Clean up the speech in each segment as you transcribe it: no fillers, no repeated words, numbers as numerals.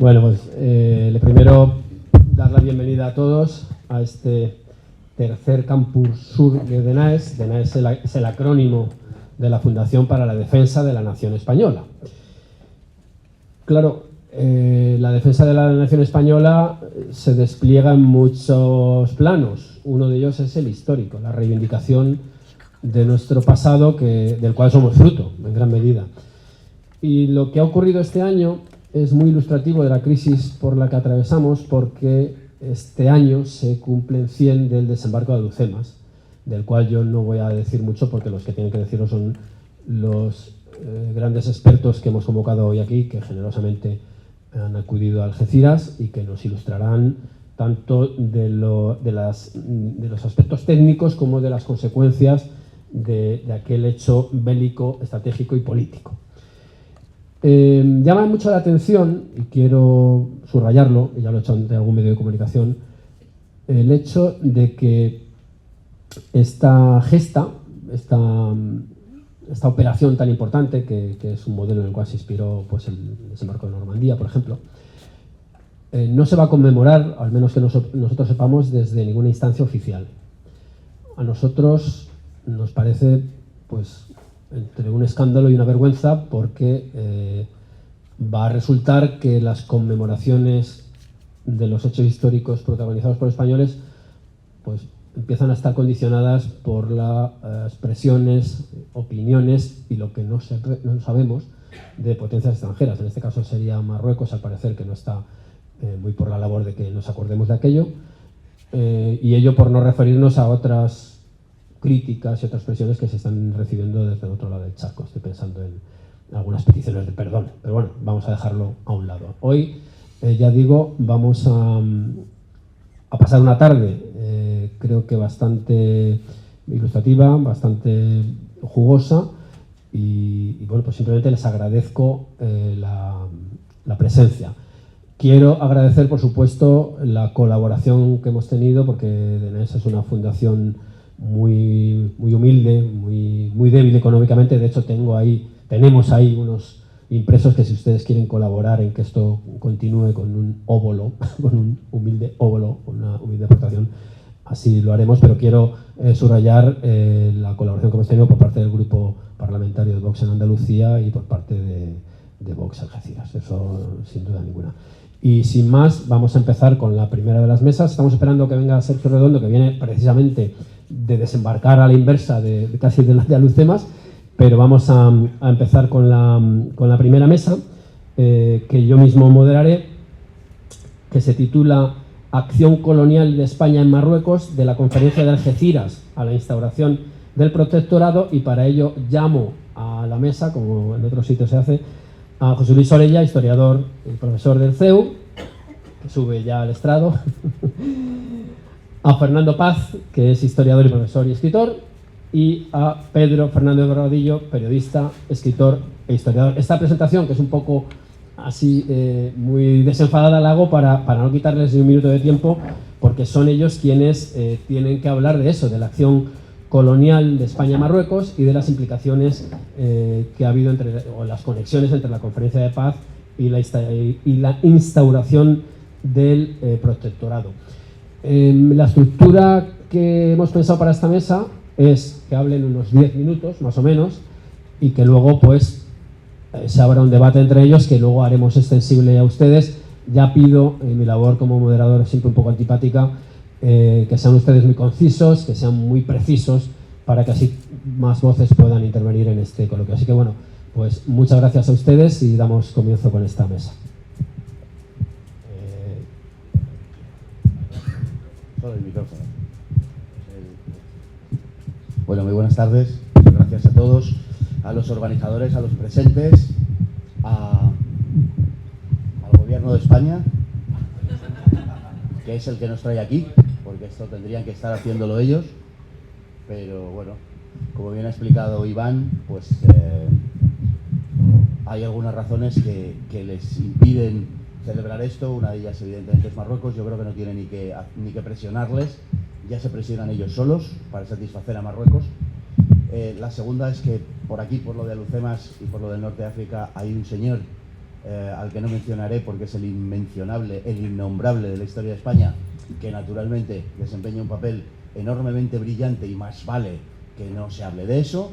Bueno, pues le primero dar la bienvenida a todos a este tercer Campus Sur de DENAES. DENAES es el acrónimo de la Fundación para la Defensa de la Nación Española. Claro, la defensa de la nación española se despliega en muchos planos. Uno de ellos es el histórico, la reivindicación de nuestro pasado, del cual somos fruto, en gran medida. Y lo que ha ocurrido este año es muy ilustrativo de la crisis por la que atravesamos, porque este año se cumplen 100 del desembarco de Alhucemas, del cual yo no voy a decir mucho porque los que tienen que decirlo son los grandes expertos que hemos convocado hoy aquí, que generosamente han acudido a Algeciras y que nos ilustrarán tanto de los aspectos técnicos como de las consecuencias de aquel hecho bélico, estratégico y político. Llama mucho la atención, y quiero subrayarlo, y ya lo he hecho ante algún medio de comunicación, el hecho de que esta gesta, esta operación tan importante, que es un modelo en el cual se inspiró pues, el desembarco de Normandía, por ejemplo, no se va a conmemorar, al menos que nosotros sepamos, desde ninguna instancia oficial. A nosotros nos parece pues, entre un escándalo y una vergüenza, porque va a resultar que las conmemoraciones de los hechos históricos protagonizados por españoles pues, empiezan a estar condicionadas por las presiones, opiniones y lo que no sabemos de potencias extranjeras. En este caso sería Marruecos, al parecer, que no está muy por la labor de que nos acordemos de aquello, y ello por no referirnos a otras críticas y otras presiones que se están recibiendo desde el otro lado del charco. Estoy pensando en algunas peticiones de perdón, pero bueno, vamos a dejarlo a un lado. Hoy, ya digo, vamos a pasar una tarde, creo que bastante ilustrativa, bastante jugosa, y bueno, pues simplemente les agradezco la presencia. Quiero agradecer, por supuesto, la colaboración que hemos tenido, porque DENAES es una fundación muy humilde, muy débil económicamente. De hecho, tenemos ahí unos impresos que, si ustedes quieren colaborar en que esto continúe con un óbolo, con un humilde óbolo, con una humilde aportación, así lo haremos. Pero quiero subrayar la colaboración que hemos tenido por parte del grupo parlamentario de Vox en Andalucía y por parte de Vox Algeciras, eso sin duda ninguna. Y sin más, vamos a empezar con la primera de las mesas. Estamos esperando que venga Sergio Redondo, que viene precisamente de desembarcar a la inversa casi de Alhucemas, pero vamos a empezar con la primera mesa, que yo mismo moderaré, que se titula Acción colonial de España en Marruecos, de la Conferencia de Algeciras a la instauración del protectorado, y para ello llamo a la mesa, como en otros sitios se hace, a José Luis Orella, historiador y profesor del CEU, que sube ya al estrado, a Fernando Paz, que es historiador y profesor y escritor, y a Pedro Fernández Barbadillo, periodista, escritor e historiador. Esta presentación, que es un poco así muy desenfadada, la hago para no quitarles ni un minuto de tiempo, porque son ellos quienes tienen que hablar de eso, de la acción colonial de España-Marruecos y de las implicaciones que ha habido o las conexiones entre la Conferencia de Paz y la instauración del protectorado. La estructura que hemos pensado para esta mesa es que hablen unos 10 minutos, más o menos, y que luego pues se abra un debate entre ellos, que luego haremos extensible a ustedes. Ya pido, mi labor como moderador es siempre un poco antipática, que sean ustedes muy concisos, que sean muy precisos, para que así más voces puedan intervenir en este coloquio. Así que bueno, pues muchas gracias a ustedes y damos comienzo con esta mesa. Solo el micrófono. Bueno, muy buenas tardes. Gracias a todos, a los organizadores, a los presentes, al Gobierno de España, que es el que nos trae aquí, porque esto tendrían que estar haciéndolo ellos, pero bueno, como bien ha explicado Iván, pues hay algunas razones que les impiden celebrar esto. Una de ellas, evidentemente, es Marruecos. Yo creo que no tiene ni que presionarles, ya se presionan ellos solos para satisfacer a Marruecos. La segunda es que por aquí, por lo de Alhucemas y por lo del norte de África, hay un señor al que no mencionaré porque es el inmencionable, el innombrable de la historia de España, que naturalmente desempeña un papel enormemente brillante y más vale que no se hable de eso.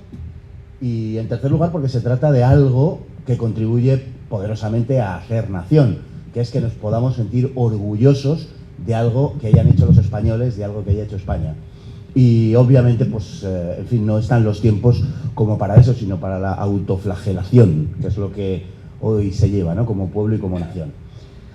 Y en tercer lugar porque se trata de algo que contribuye poderosamente a hacer nación, que es que nos podamos sentir orgullosos de algo que hayan hecho los españoles, de algo que haya hecho España. Y obviamente, pues, en fin, no están los tiempos como para eso, sino para la autoflagelación, que es lo que hoy se lleva, ¿no?, como pueblo y como nación.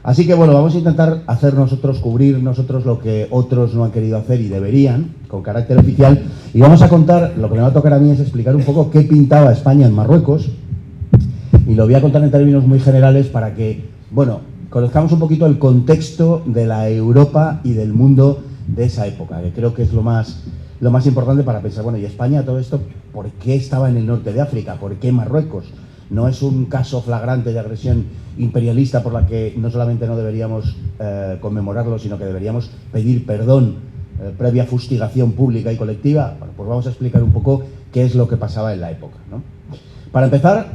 Así que bueno, vamos a intentar hacer nosotros, cubrir nosotros lo que otros no han querido hacer y deberían, con carácter oficial, y vamos a contar, lo que me va a tocar a mí es explicar un poco qué pintaba España en Marruecos, y lo voy a contar en términos muy generales para que, bueno, conozcamos un poquito el contexto de la Europa y del mundo de esa época, que creo que es lo más importante para pensar, bueno, y España, todo esto, ¿por qué estaba en el norte de África? ¿Por qué Marruecos? No es un caso flagrante de agresión imperialista por la que no solamente no deberíamos conmemorarlo, sino que deberíamos pedir perdón previa fustigación pública y colectiva. Bueno, pues vamos a explicar un poco qué es lo que pasaba en la época, ¿no? Para empezar,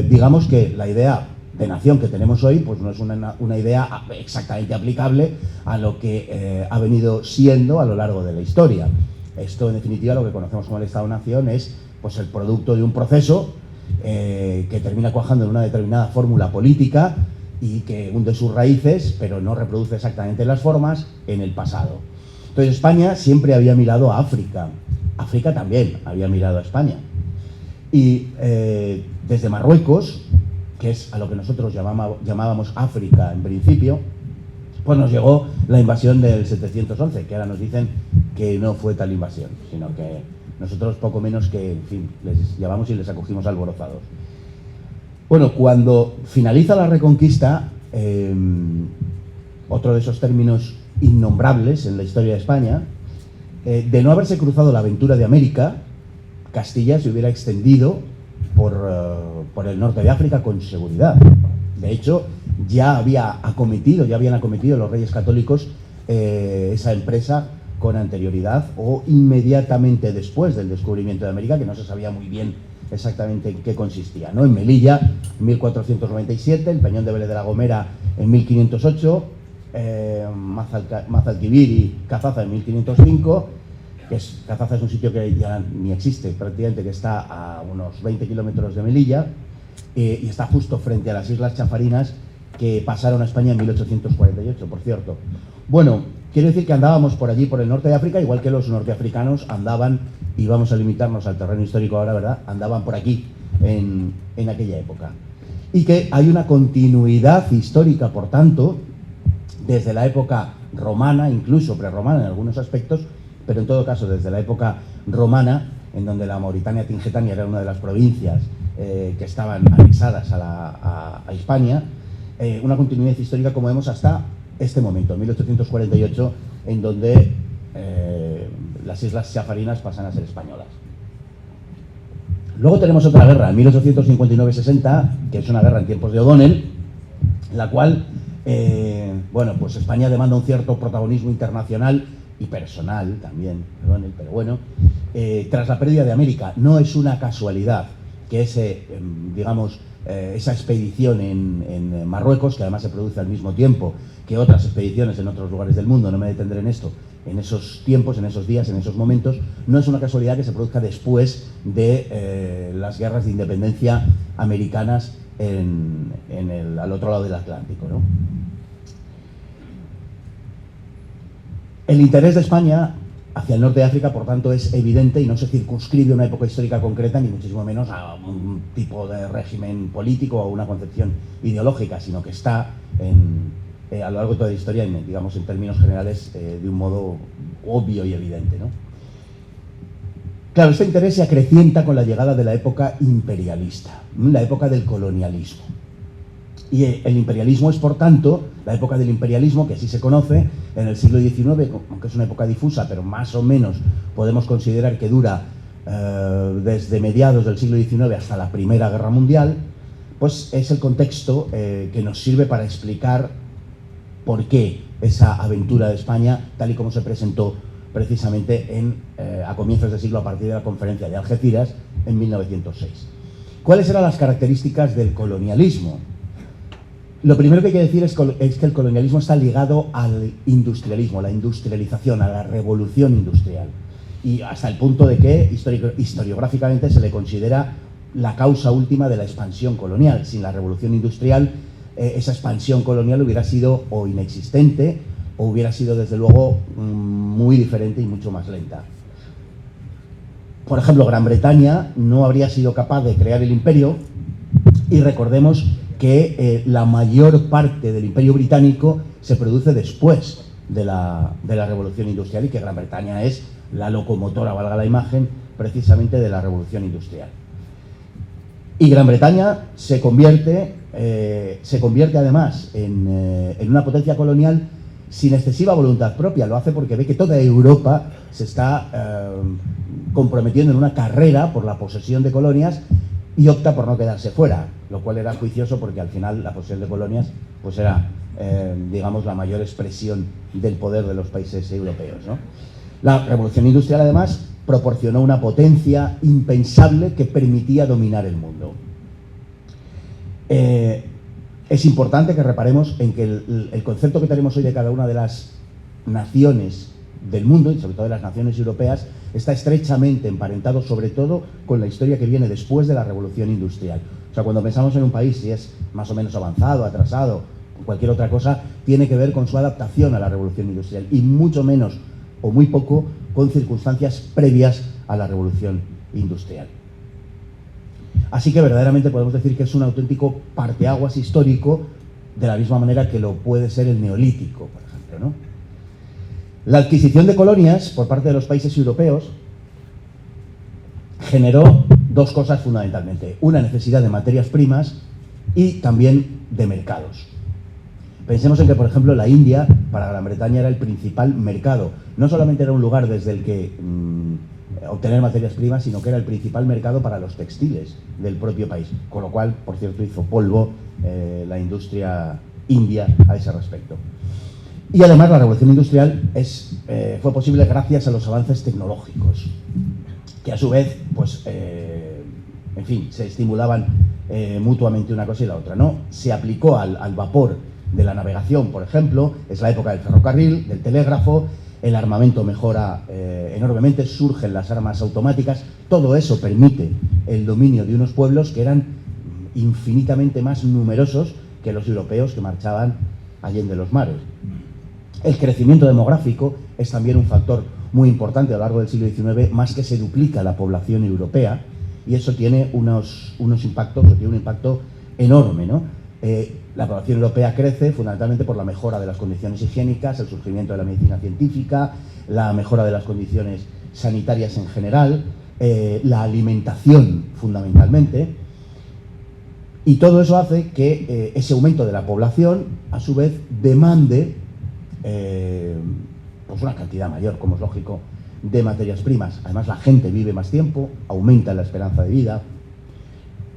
digamos que la idea de nación que tenemos hoy pues no es una idea exactamente aplicable a lo que ha venido siendo a lo largo de la historia. Esto, en definitiva, lo que conocemos como el Estado-Nación es pues el producto de un proceso que termina cuajando en una determinada fórmula política y que hunde sus raíces, pero no reproduce exactamente las formas en el pasado. Entonces España siempre había mirado a África, África también había mirado a España. Y desde Marruecos, que es a lo que nosotros llamábamos África en principio, pues nos llegó la invasión del 711, que ahora nos dicen que no fue tal invasión, sino que nosotros poco menos que, en fin, les llamamos y les acogimos alborozados. Bueno, cuando finaliza la Reconquista, otro de esos términos innombrables en la historia de España, de no haberse cruzado la aventura de América, Castilla se hubiera extendido por el norte de África con seguridad. De hecho, ya habían acometido los Reyes Católicos esa empresa con anterioridad o inmediatamente después del descubrimiento de América, que no se sabía muy bien exactamente en qué consistía, ¿no? En Melilla, en 1497, el Peñón de Vélez de la Gomera en 1508, Mazalquivir y Cazaza en 1505, Cazaza es un sitio que ya ni existe prácticamente, que está a unos 20 kilómetros de Melilla y está justo frente a las Islas Chafarinas, que pasaron a España en 1848, por cierto. Bueno, quiero decir que andábamos por allí, por el norte de África, igual que los norteafricanos andaban, y vamos a limitarnos al terreno histórico ahora, ¿verdad?, andaban por aquí en aquella época. Y que hay una continuidad histórica, por tanto, desde la época romana, incluso prerromana en algunos aspectos, pero en todo caso desde la época romana, en donde la Mauritania Tingetania era una de las provincias que estaban anexadas a España, una continuidad histórica, como vemos, hasta este momento, 1848, en donde las Islas Chafarinas pasan a ser españolas. Luego tenemos otra guerra, en 1859-60, que es una guerra en tiempos de O'Donnell, la cual, bueno, pues España demanda un cierto protagonismo internacional y personal también, O'Donnell, pero bueno, tras la pérdida de América. No es una casualidad que esa expedición en Marruecos, que además se produce al mismo tiempo que otras expediciones en otros lugares del mundo, no me detendré en esto, en esos tiempos, en esos días, en esos momentos, no es una casualidad que se produzca después de las guerras de independencia americanas al otro lado del Atlántico, ¿no? El interés de España hacia el norte de África, por tanto, es evidente y no se circunscribe a una época histórica concreta, ni muchísimo menos a un tipo de régimen político o a una concepción ideológica, sino que está a lo largo de toda la historia, digamos, en términos generales, de un modo obvio y evidente, ¿no? Claro, este interés se acrecienta con la llegada de la época imperialista, la época del colonialismo. Y el imperialismo es, por tanto, la época del imperialismo, que así se conoce, en el siglo XIX, aunque es una época difusa, pero más o menos podemos considerar que dura desde mediados del siglo XIX hasta la Primera Guerra Mundial, pues es el contexto que nos sirve para explicar por qué esa aventura de España, tal y como se presentó precisamente a comienzos del siglo, a partir de la Conferencia de Algeciras en 1906. ¿Cuáles eran las características del colonialismo? Lo primero que hay que decir es que el colonialismo está ligado al industrialismo, a la industrialización, a la revolución industrial. Y hasta el punto de que historiográficamente se le considera la causa última de la expansión colonial. Sin la revolución industrial, esa expansión colonial hubiera sido o inexistente o hubiera sido desde luego muy diferente y mucho más lenta. Por ejemplo, Gran Bretaña no habría sido capaz de crear el imperio, y recordemos que la mayor parte del imperio británico se produce después de la revolución industrial, y que Gran Bretaña es la locomotora, valga la imagen, precisamente de la revolución industrial. Y Gran Bretaña se convierte además en una potencia colonial sin excesiva voluntad propia. Lo hace porque ve que toda Europa se está comprometiendo en una carrera por la posesión de colonias y opta por no quedarse fuera, lo cual era juicioso porque al final la posesión de colonias pues era, digamos, la mayor expresión del poder de los países europeos, ¿no? La revolución industrial además proporcionó una potencia impensable que permitía dominar el mundo. Es importante que reparemos en que el concepto que tenemos hoy de cada una de las naciones del mundo, y sobre todo de las naciones europeas, está estrechamente emparentado sobre todo con la historia que viene después de la revolución industrial. O sea, cuando pensamos en un país, si es más o menos avanzado, atrasado, o cualquier otra cosa, tiene que ver con su adaptación a la revolución industrial, y mucho menos o muy poco con circunstancias previas a la revolución industrial. Así que verdaderamente podemos decir que es un auténtico parteaguas histórico, de la misma manera que lo puede ser el neolítico, por ejemplo, ¿no? La adquisición de colonias por parte de los países europeos generó dos cosas fundamentalmente: una necesidad de materias primas y también de mercados. Pensemos en que, por ejemplo, la India para Gran Bretaña era el principal mercado. No solamente era un lugar desde el que obtener materias primas, sino que era el principal mercado para los textiles del propio país. Con lo cual, por cierto, hizo polvo la industria india a ese respecto. Y además la revolución industrial fue posible gracias a los avances tecnológicos, que a su vez, pues, en fin, se estimulaban mutuamente una cosa y la otra, ¿no? Se aplicó al vapor de la navegación, por ejemplo, es la época del ferrocarril, del telégrafo, el armamento mejora enormemente, surgen las armas automáticas, todo eso permite el dominio de unos pueblos que eran infinitamente más numerosos que los europeos que marchaban allende los mares. El crecimiento demográfico es también un factor muy importante a lo largo del siglo XIX, más que se duplica la población europea, y eso tiene unos impactos, tiene un impacto enorme, ¿no? La población europea crece fundamentalmente por la mejora de las condiciones higiénicas, el surgimiento de la medicina científica, la mejora de las condiciones sanitarias en general, la alimentación fundamentalmente, y todo eso hace que ese aumento de la población a su vez demande pues una cantidad mayor, como es lógico, de materias primas. Además, la gente vive más tiempo, aumenta la esperanza de vida,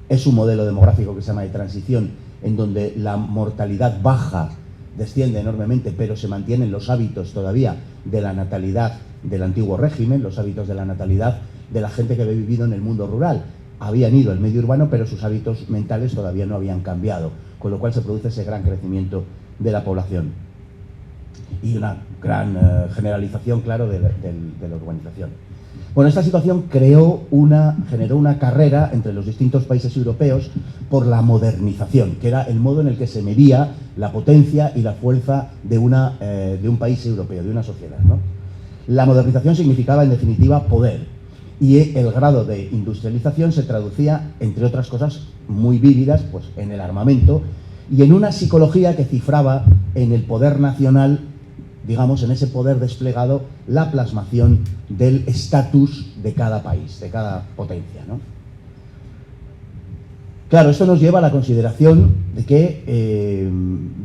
es un modelo demográfico que se llama de transición, en donde la mortalidad baja, desciende enormemente, pero se mantienen los hábitos todavía de la natalidad del antiguo régimen, los hábitos de la natalidad de la gente que había vivido en el mundo rural. Habían ido al medio urbano, pero sus hábitos mentales todavía no habían cambiado, con lo cual se produce ese gran crecimiento de la población y una gran generalización, claro, de la urbanización. Bueno, esta situación generó una carrera entre los distintos países europeos por la modernización, que era el modo en el que se medía la potencia y la fuerza de un país europeo, de una sociedad, ¿no? La modernización significaba, en definitiva, poder, y el grado de industrialización se traducía, entre otras cosas muy vívidas, pues, en el armamento y en una psicología que cifraba en el poder nacional, digamos, en ese poder desplegado, la plasmación del estatus de cada país, de cada potencia, ¿no? Claro, esto nos lleva a la consideración de que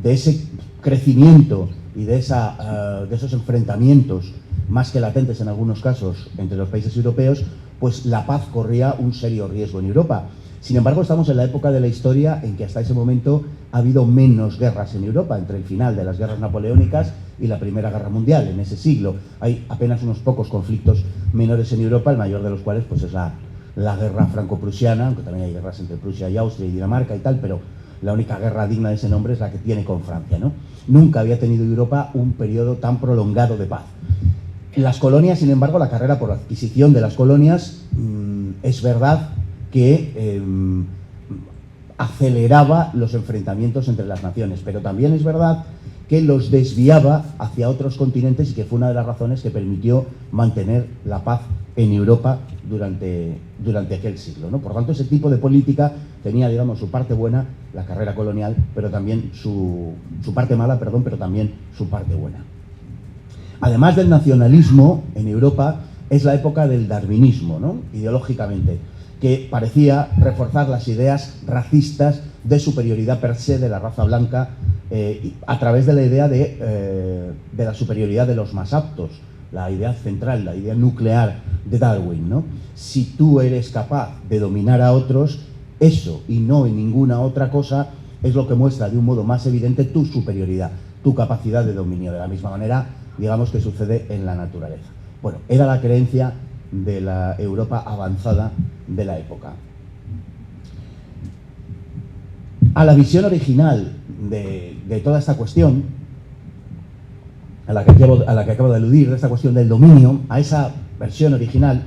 de ese crecimiento y de esos enfrentamientos, más que latentes en algunos casos, entre los países europeos, pues la paz corría un serio riesgo en Europa. Sin embargo, estamos en la época de la historia en que hasta ese momento ha habido menos guerras en Europa, entre el final de las guerras napoleónicas y la Primera Guerra Mundial. En ese siglo hay apenas unos pocos conflictos menores en Europa, el mayor de los cuales pues es la guerra franco-prusiana, aunque también hay guerras entre Prusia y Austria y Dinamarca y tal, pero la única guerra digna de ese nombre es la que tiene con Francia, ¿no? Nunca había tenido Europa un periodo tan prolongado de paz. Las colonias, sin embargo, la carrera por la adquisición de las colonias, es verdad que aceleraba los enfrentamientos entre las naciones, pero también es verdad que los desviaba hacia otros continentes y que fue una de las razones que permitió mantener la paz en Europa durante aquel siglo, ¿no? Por tanto, ese tipo de política tenía, digamos, su parte buena, la carrera colonial, pero también su parte mala, perdón, pero también su parte buena. Además del nacionalismo, en Europa es la época del darwinismo, ¿no? Ideológicamente, que parecía reforzar las ideas racistas de superioridad per se de la raza blanca a través de la idea de la superioridad de los más aptos, la idea central, la idea nuclear de Darwin, ¿no? Si tú eres capaz de dominar a otros, eso y no en ninguna otra cosa es lo que muestra de un modo más evidente tu superioridad, tu capacidad de dominio. De la misma manera, digamos, que sucede en la naturaleza. Bueno, era la creencia de la Europa avanzada de la época. A la visión original de toda esta cuestión, a la que acabo de aludir, de esta cuestión del dominio, a esa versión original,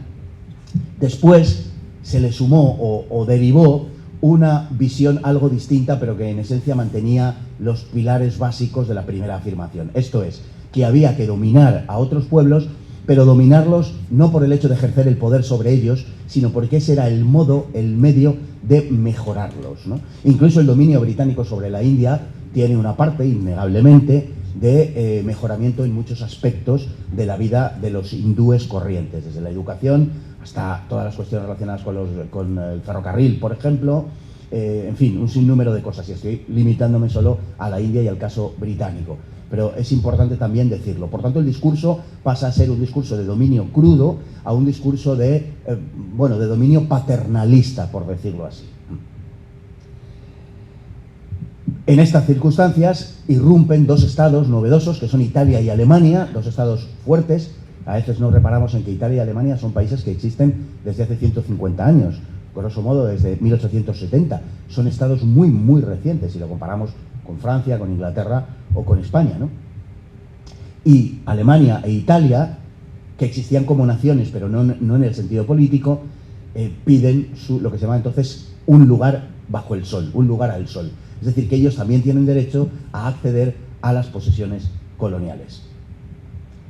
después se le sumó o derivó una visión algo distinta, pero que en esencia mantenía los pilares básicos de la primera afirmación. Esto es, que había que dominar a otros pueblos, pero dominarlos no por el hecho de ejercer el poder sobre ellos, sino porque ese era el modo, el medio de mejorarlos, ¿no? Incluso el dominio británico sobre la India tiene una parte, innegablemente, de mejoramiento en muchos aspectos de la vida de los hindúes corrientes, desde la educación hasta todas las cuestiones relacionadas con el ferrocarril, por ejemplo, en fin, un sinnúmero de cosas, y estoy limitándome solo a la India y al caso británico. Pero es importante también decirlo. Por tanto, el discurso pasa a ser un discurso de dominio crudo a un discurso de dominio paternalista, por decirlo así. En estas circunstancias irrumpen dos estados novedosos, que son Italia y Alemania, dos estados fuertes. A veces no reparamos en que Italia y Alemania son países que existen desde hace 150 años, grosso modo desde 1870. Son estados muy, muy recientes, si lo comparamos con Francia, con Inglaterra o con España, ¿no? Y Alemania e Italia, que existían como naciones, pero no en el sentido político, piden lo que se llama entonces un lugar bajo el sol, un lugar al sol. Es decir, que ellos también tienen derecho a acceder a las posesiones coloniales.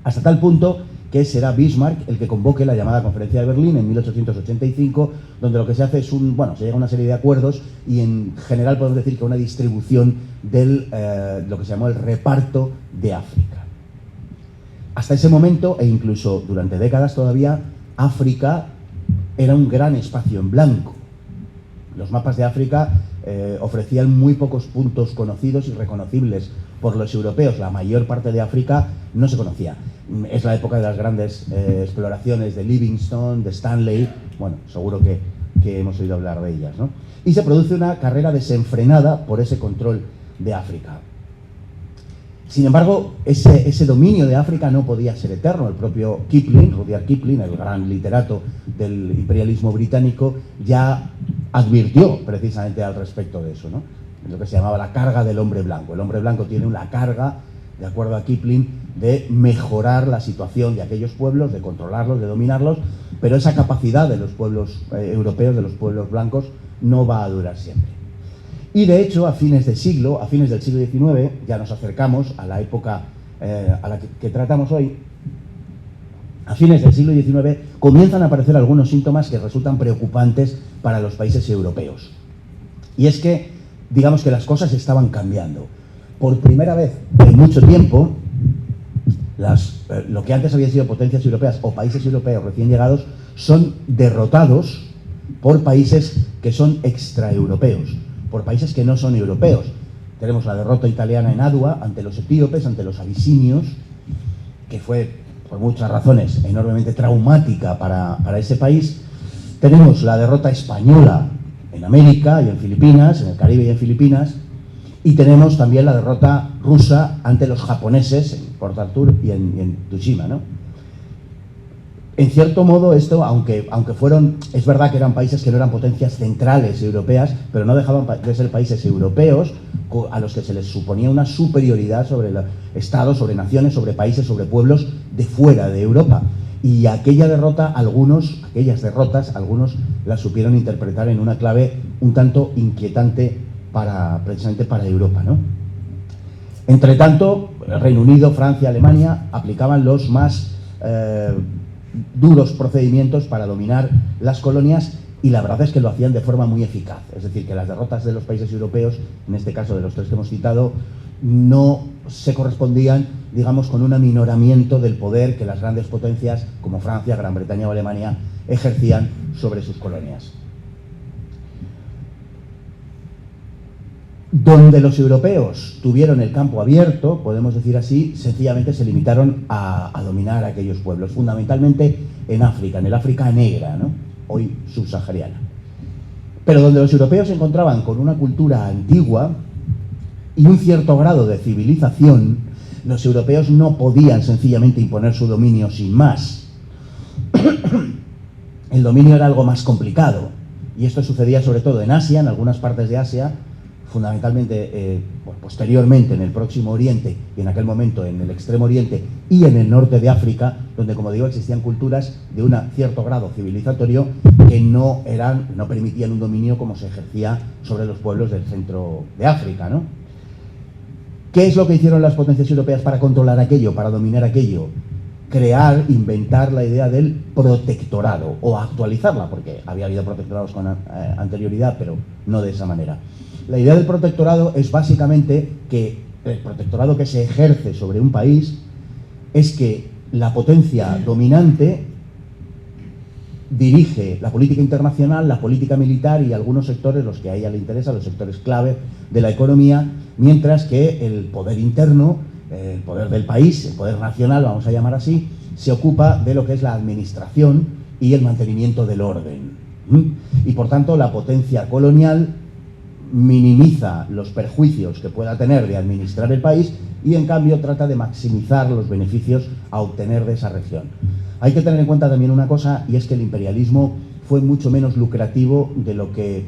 Hasta tal punto que será Bismarck el que convoque la llamada Conferencia de Berlín en 1885, donde lo que se hace es se llega a una serie de acuerdos y en general podemos decir que una distribución de lo que se llamó el reparto de África. Hasta ese momento, e incluso durante décadas todavía, África era un gran espacio en blanco. Los mapas de África ofrecían muy pocos puntos conocidos y reconocibles por los europeos. La mayor parte de África no se conocía. Es la época de las grandes exploraciones de Livingstone, de Stanley. Bueno, seguro que hemos oído hablar de ellas, ¿no? Y se produce una carrera desenfrenada por ese control de África. Sin embargo, ese dominio de África no podía ser eterno. El propio Kipling, Rudyard Kipling, el gran literato del imperialismo británico, ya advirtió precisamente al respecto de eso, ¿no? Lo que se llamaba la carga del hombre blanco. El hombre blanco tiene una carga, de acuerdo a Kipling, de mejorar la situación de aquellos pueblos, de controlarlos, de dominarlos, pero esa capacidad de los pueblos europeos, de los pueblos blancos, no va a durar siempre. Y de hecho, a fines del siglo XIX, ya nos acercamos a la época a la que tratamos hoy. A fines del siglo XIX comienzan a aparecer algunos síntomas que resultan preocupantes para los países europeos. Y es que, digamos que las cosas estaban cambiando. Por primera vez en mucho tiempo, lo que antes habían sido potencias europeas o países europeos recién llegados son derrotados por países que son extraeuropeos, por países que no son europeos. Tenemos la derrota italiana en Adua ante los etíopes, ante los abisinios, que fue, por muchas razones, enormemente traumática para ese país. Tenemos la derrota española en América y en Filipinas, en el Caribe y en Filipinas, y tenemos también la derrota rusa ante los japoneses en Port Arthur y en Tsushima, ¿no? En cierto modo, esto, aunque fueron, es verdad que eran países que no eran potencias centrales europeas, pero no dejaban de ser países europeos a los que se les suponía una superioridad sobre estados, sobre naciones, sobre países, sobre pueblos de fuera de Europa. Y aquellas derrotas, algunos las supieron interpretar en una clave un tanto inquietante precisamente para Europa, ¿no? Entre tanto, Reino Unido, Francia, Alemania aplicaban los más duros procedimientos para dominar las colonias, y la verdad es que lo hacían de forma muy eficaz. Es decir, que las derrotas de los países europeos, en este caso de los tres que hemos citado, no se correspondían, digamos, con un aminoramiento del poder que las grandes potencias como Francia, Gran Bretaña o Alemania ejercían sobre sus colonias. Donde los europeos tuvieron el campo abierto, podemos decir así, sencillamente se limitaron a dominar aquellos pueblos, fundamentalmente en África, en el África negra, ¿no? Hoy subsahariana. Pero donde los europeos se encontraban con una cultura antigua y un cierto grado de civilización, los europeos no podían sencillamente imponer su dominio sin más. El dominio era algo más complicado, y esto sucedía sobre todo en Asia, en algunas partes de Asia, fundamentalmente posteriormente en el Próximo Oriente y en aquel momento en el Extremo Oriente y en el norte de África, donde, como digo, existían culturas de un cierto grado civilizatorio que no permitían un dominio como se ejercía sobre los pueblos del centro de África, ¿no? ¿Qué es lo que hicieron las potencias europeas para controlar aquello, para dominar aquello? Inventar la idea del protectorado, o actualizarla, porque había habido protectorados con anterioridad, pero no de esa manera. La idea del protectorado es básicamente que el protectorado que se ejerce sobre un país es que la potencia dominante dirige la política internacional, la política militar y algunos sectores, los que a ella le interesan, los sectores clave de la economía, mientras que el poder interno, el poder del país, el poder nacional, vamos a llamar así, se ocupa de lo que es la administración y el mantenimiento del orden. Y por tanto la potencia colonial minimiza los perjuicios que pueda tener de administrar el país y en cambio trata de maximizar los beneficios a obtener de esa región. Hay que tener en cuenta también una cosa, y es que el imperialismo fue mucho menos lucrativo de lo que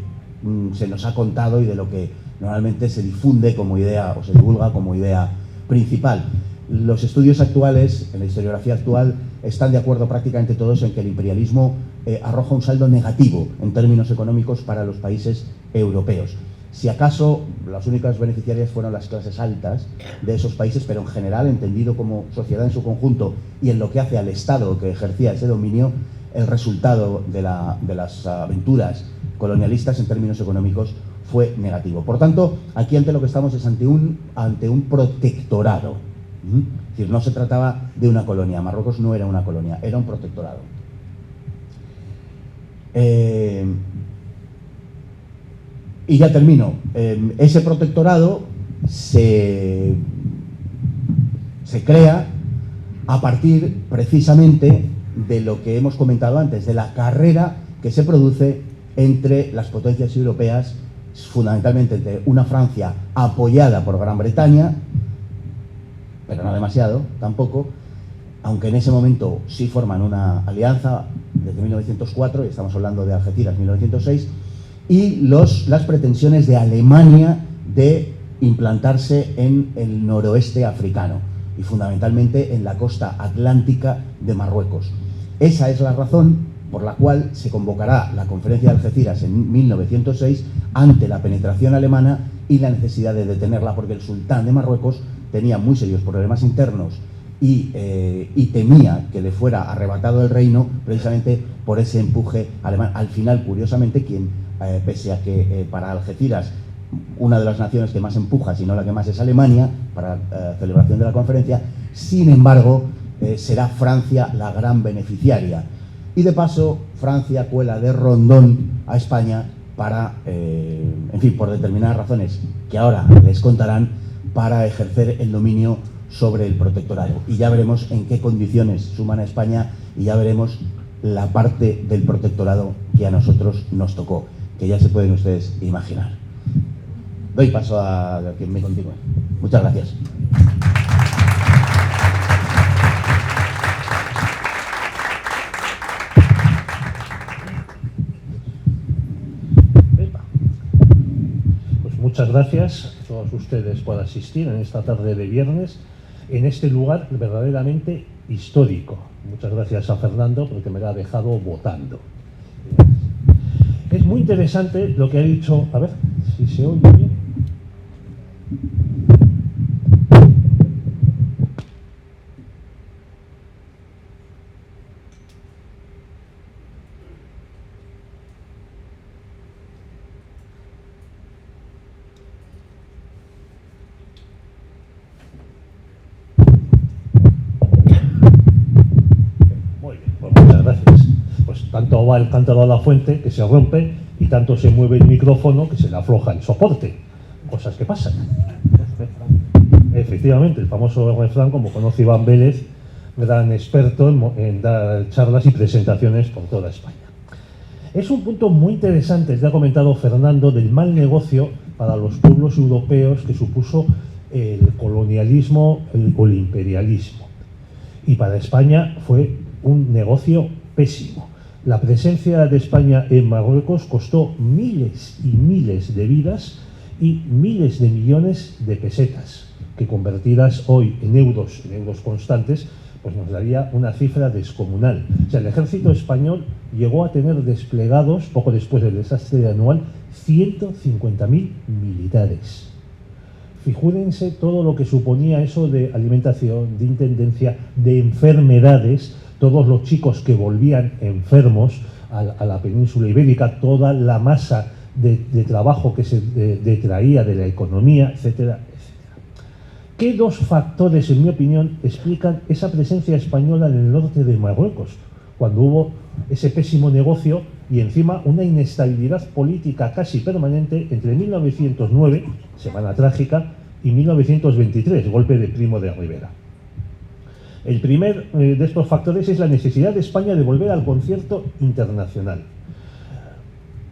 se nos ha contado y de lo que normalmente se difunde como idea o se divulga como idea principal. Los estudios actuales, en la historiografía actual, están de acuerdo prácticamente todos en que el imperialismo arroja un saldo negativo en términos económicos para los países europeos. Si acaso las únicas beneficiarias fueron las clases altas de esos países, pero en general, entendido como sociedad en su conjunto y en lo que hace al Estado que ejercía ese dominio, el resultado de las aventuras colonialistas en términos económicos fue negativo. Por tanto, aquí ante lo que estamos es ante un protectorado. Es decir, no se trataba de una colonia. Marruecos no era una colonia, era un protectorado. Y ya termino. Ese protectorado se crea a partir precisamente de lo que hemos comentado antes, de la carrera que se produce entre las potencias europeas, fundamentalmente entre una Francia apoyada por Gran Bretaña, pero no demasiado tampoco, aunque en ese momento sí forman una alianza desde 1904, y estamos hablando de Algeciras 1906, y las pretensiones de Alemania de implantarse en el noroeste africano y fundamentalmente en la costa atlántica de Marruecos. Esa es la razón por la cual se convocará la conferencia de Algeciras en 1906 ante la penetración alemana y la necesidad de detenerla, porque el sultán de Marruecos tenía muy serios problemas internos y temía que le fuera arrebatado el reino precisamente por ese empuje alemán. Al final, curiosamente, pese a que para Algeciras una de las naciones que más empuja, si no la que más, es Alemania para celebración de la conferencia, sin embargo, será Francia la gran beneficiaria. Y de paso, Francia cuela de rondón a España para, en fin, por determinadas razones que ahora les contarán, para ejercer el dominio sobre el protectorado. Y ya veremos en qué condiciones suman a España y ya veremos la parte del protectorado que a nosotros nos tocó, que ya se pueden ustedes imaginar. Doy paso a quien me continúe. Muchas gracias. muchas gracias a todos ustedes por asistir en esta tarde de viernes en este lugar verdaderamente histórico. Muchas gracias a Fernando porque me lo ha dejado votando. Es muy interesante lo que ha dicho, a ver si se oye bien. Muy bien, pues muchas gracias. Pues tanto va el cántaro a la fuente que se rompe y tanto se mueve el micrófono que se le afloja el soporte. Cosas que pasan. Efectivamente, el famoso refrán, como conoce Iván Vélez, gran experto en dar charlas y presentaciones por toda España. Es un punto muy interesante, el que ha comentado Fernando, del mal negocio para los pueblos europeos que supuso el colonialismo o el imperialismo. Y para España fue un negocio pésimo. La presencia de España en Marruecos costó miles y miles de vidas y miles de millones de pesetas, que convertidas hoy en euros constantes, pues nos daría una cifra descomunal. O sea, el ejército español llegó a tener desplegados, poco después del desastre anual, 150.000 militares. Figúrense todo lo que suponía eso de alimentación, de intendencia, de enfermedades, todos los chicos que volvían enfermos a la península ibérica, toda la masa de trabajo que se detraía de la economía, etcétera, etcétera. ¿Qué dos factores, en mi opinión, explican esa presencia española en el norte de Marruecos, cuando hubo ese pésimo negocio y encima una inestabilidad política casi permanente entre 1909, semana trágica, y 1923, golpe de Primo de Rivera? El primer de estos factores es la necesidad de España de volver al concierto internacional.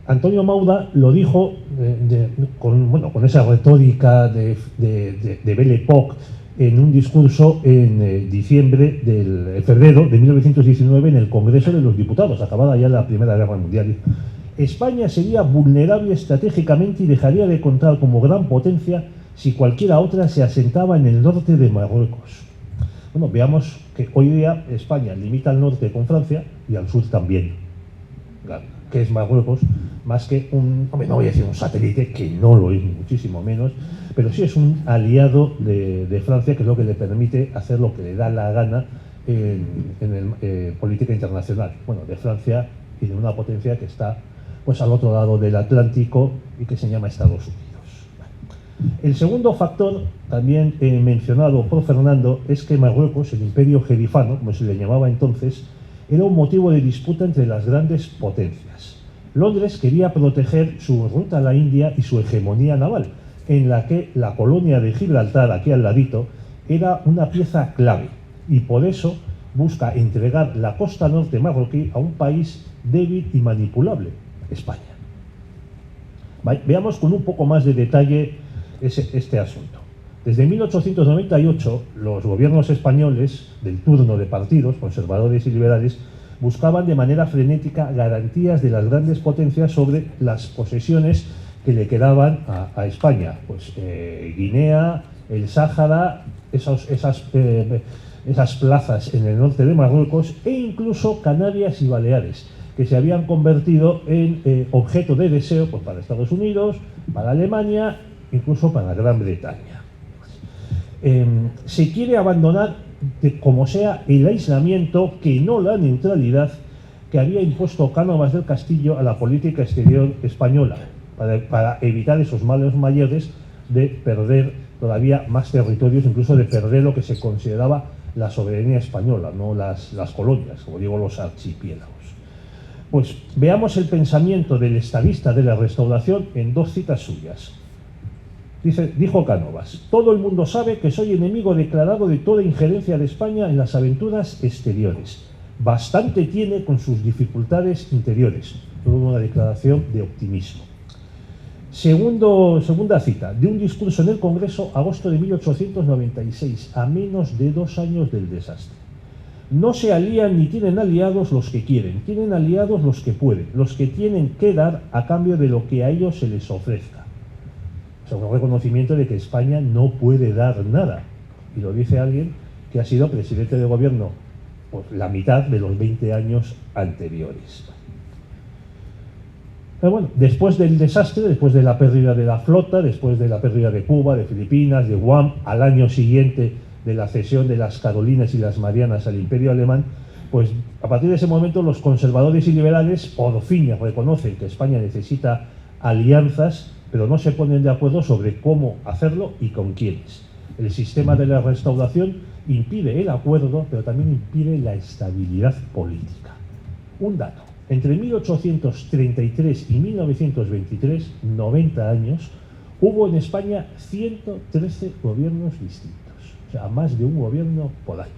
Antonio Mauda lo dijo con esa retórica de Belle Époque en un discurso en febrero de 1919 en el Congreso de los Diputados, acabada ya la Primera Guerra Mundial. España sería vulnerable estratégicamente y dejaría de contar como gran potencia si cualquiera otra se asentaba en el norte de Marruecos. Bueno, veamos que hoy día España limita al norte con Francia y al sur también. Claro, que es Marruecos, más que no voy a decir un satélite, que no lo es, muchísimo menos, pero sí es un aliado de Francia, que es lo que le permite hacer lo que le da la gana en política internacional. Bueno, de Francia y de una potencia que está pues al otro lado del Atlántico y que se llama Estados Unidos. El segundo factor, también mencionado por Fernando, es que Marruecos, el imperio jerifano, como se le llamaba entonces, era un motivo de disputa entre las grandes potencias. Londres quería proteger su ruta a la India y su hegemonía naval, en la que la colonia de Gibraltar, aquí al ladito, era una pieza clave, y por eso busca entregar la costa norte marroquí a un país débil y manipulable, España. Veamos con un poco más de detalle este asunto. Desde 1898, los gobiernos españoles del turno de partidos, conservadores y liberales, buscaban de manera frenética garantías de las grandes potencias sobre las posesiones que le quedaban a España. Pues Guinea, el Sáhara, esas plazas en el norte de Marruecos e incluso Canarias y Baleares, que se habían convertido en objeto de deseo pues, para Estados Unidos, para Alemania, incluso para Gran Bretaña. Se quiere abandonar, como sea, el aislamiento, que no la neutralidad, que había impuesto Cánovas del Castillo a la política exterior española, para evitar esos males mayores de perder todavía más territorios, incluso de perder lo que se consideraba la soberanía española, no las colonias, como digo, los archipiélagos. Pues veamos el pensamiento del estadista de la Restauración en dos citas suyas. Dijo Cánovas: todo el mundo sabe que soy enemigo declarado de toda injerencia de España en las aventuras exteriores. Bastante tiene con sus dificultades interiores. Toda una declaración de optimismo. Segunda cita, de un discurso en el Congreso, agosto de 1896, a menos de 2 años del desastre. No se alían ni tienen aliados los que quieren, tienen aliados los que pueden, los que tienen que dar a cambio de lo que a ellos se les ofrezca. O sea, un reconocimiento de que España no puede dar nada. Y lo dice alguien que ha sido presidente de gobierno por la mitad de los 20 años anteriores. Pero bueno, después del desastre, después de la pérdida de la flota, después de la pérdida de Cuba, de Filipinas, de Guam, al año siguiente de la cesión de las Carolinas y las Marianas al Imperio Alemán, pues a partir de ese momento los conservadores y liberales por fin reconocen que España necesita alianzas, pero no se ponen de acuerdo sobre cómo hacerlo y con quiénes. El sistema de la restauración impide el acuerdo, pero también impide la estabilidad política. Un dato: entre 1833 y 1923, 90 años, hubo en España 113 gobiernos distintos, o sea, más de un gobierno por año.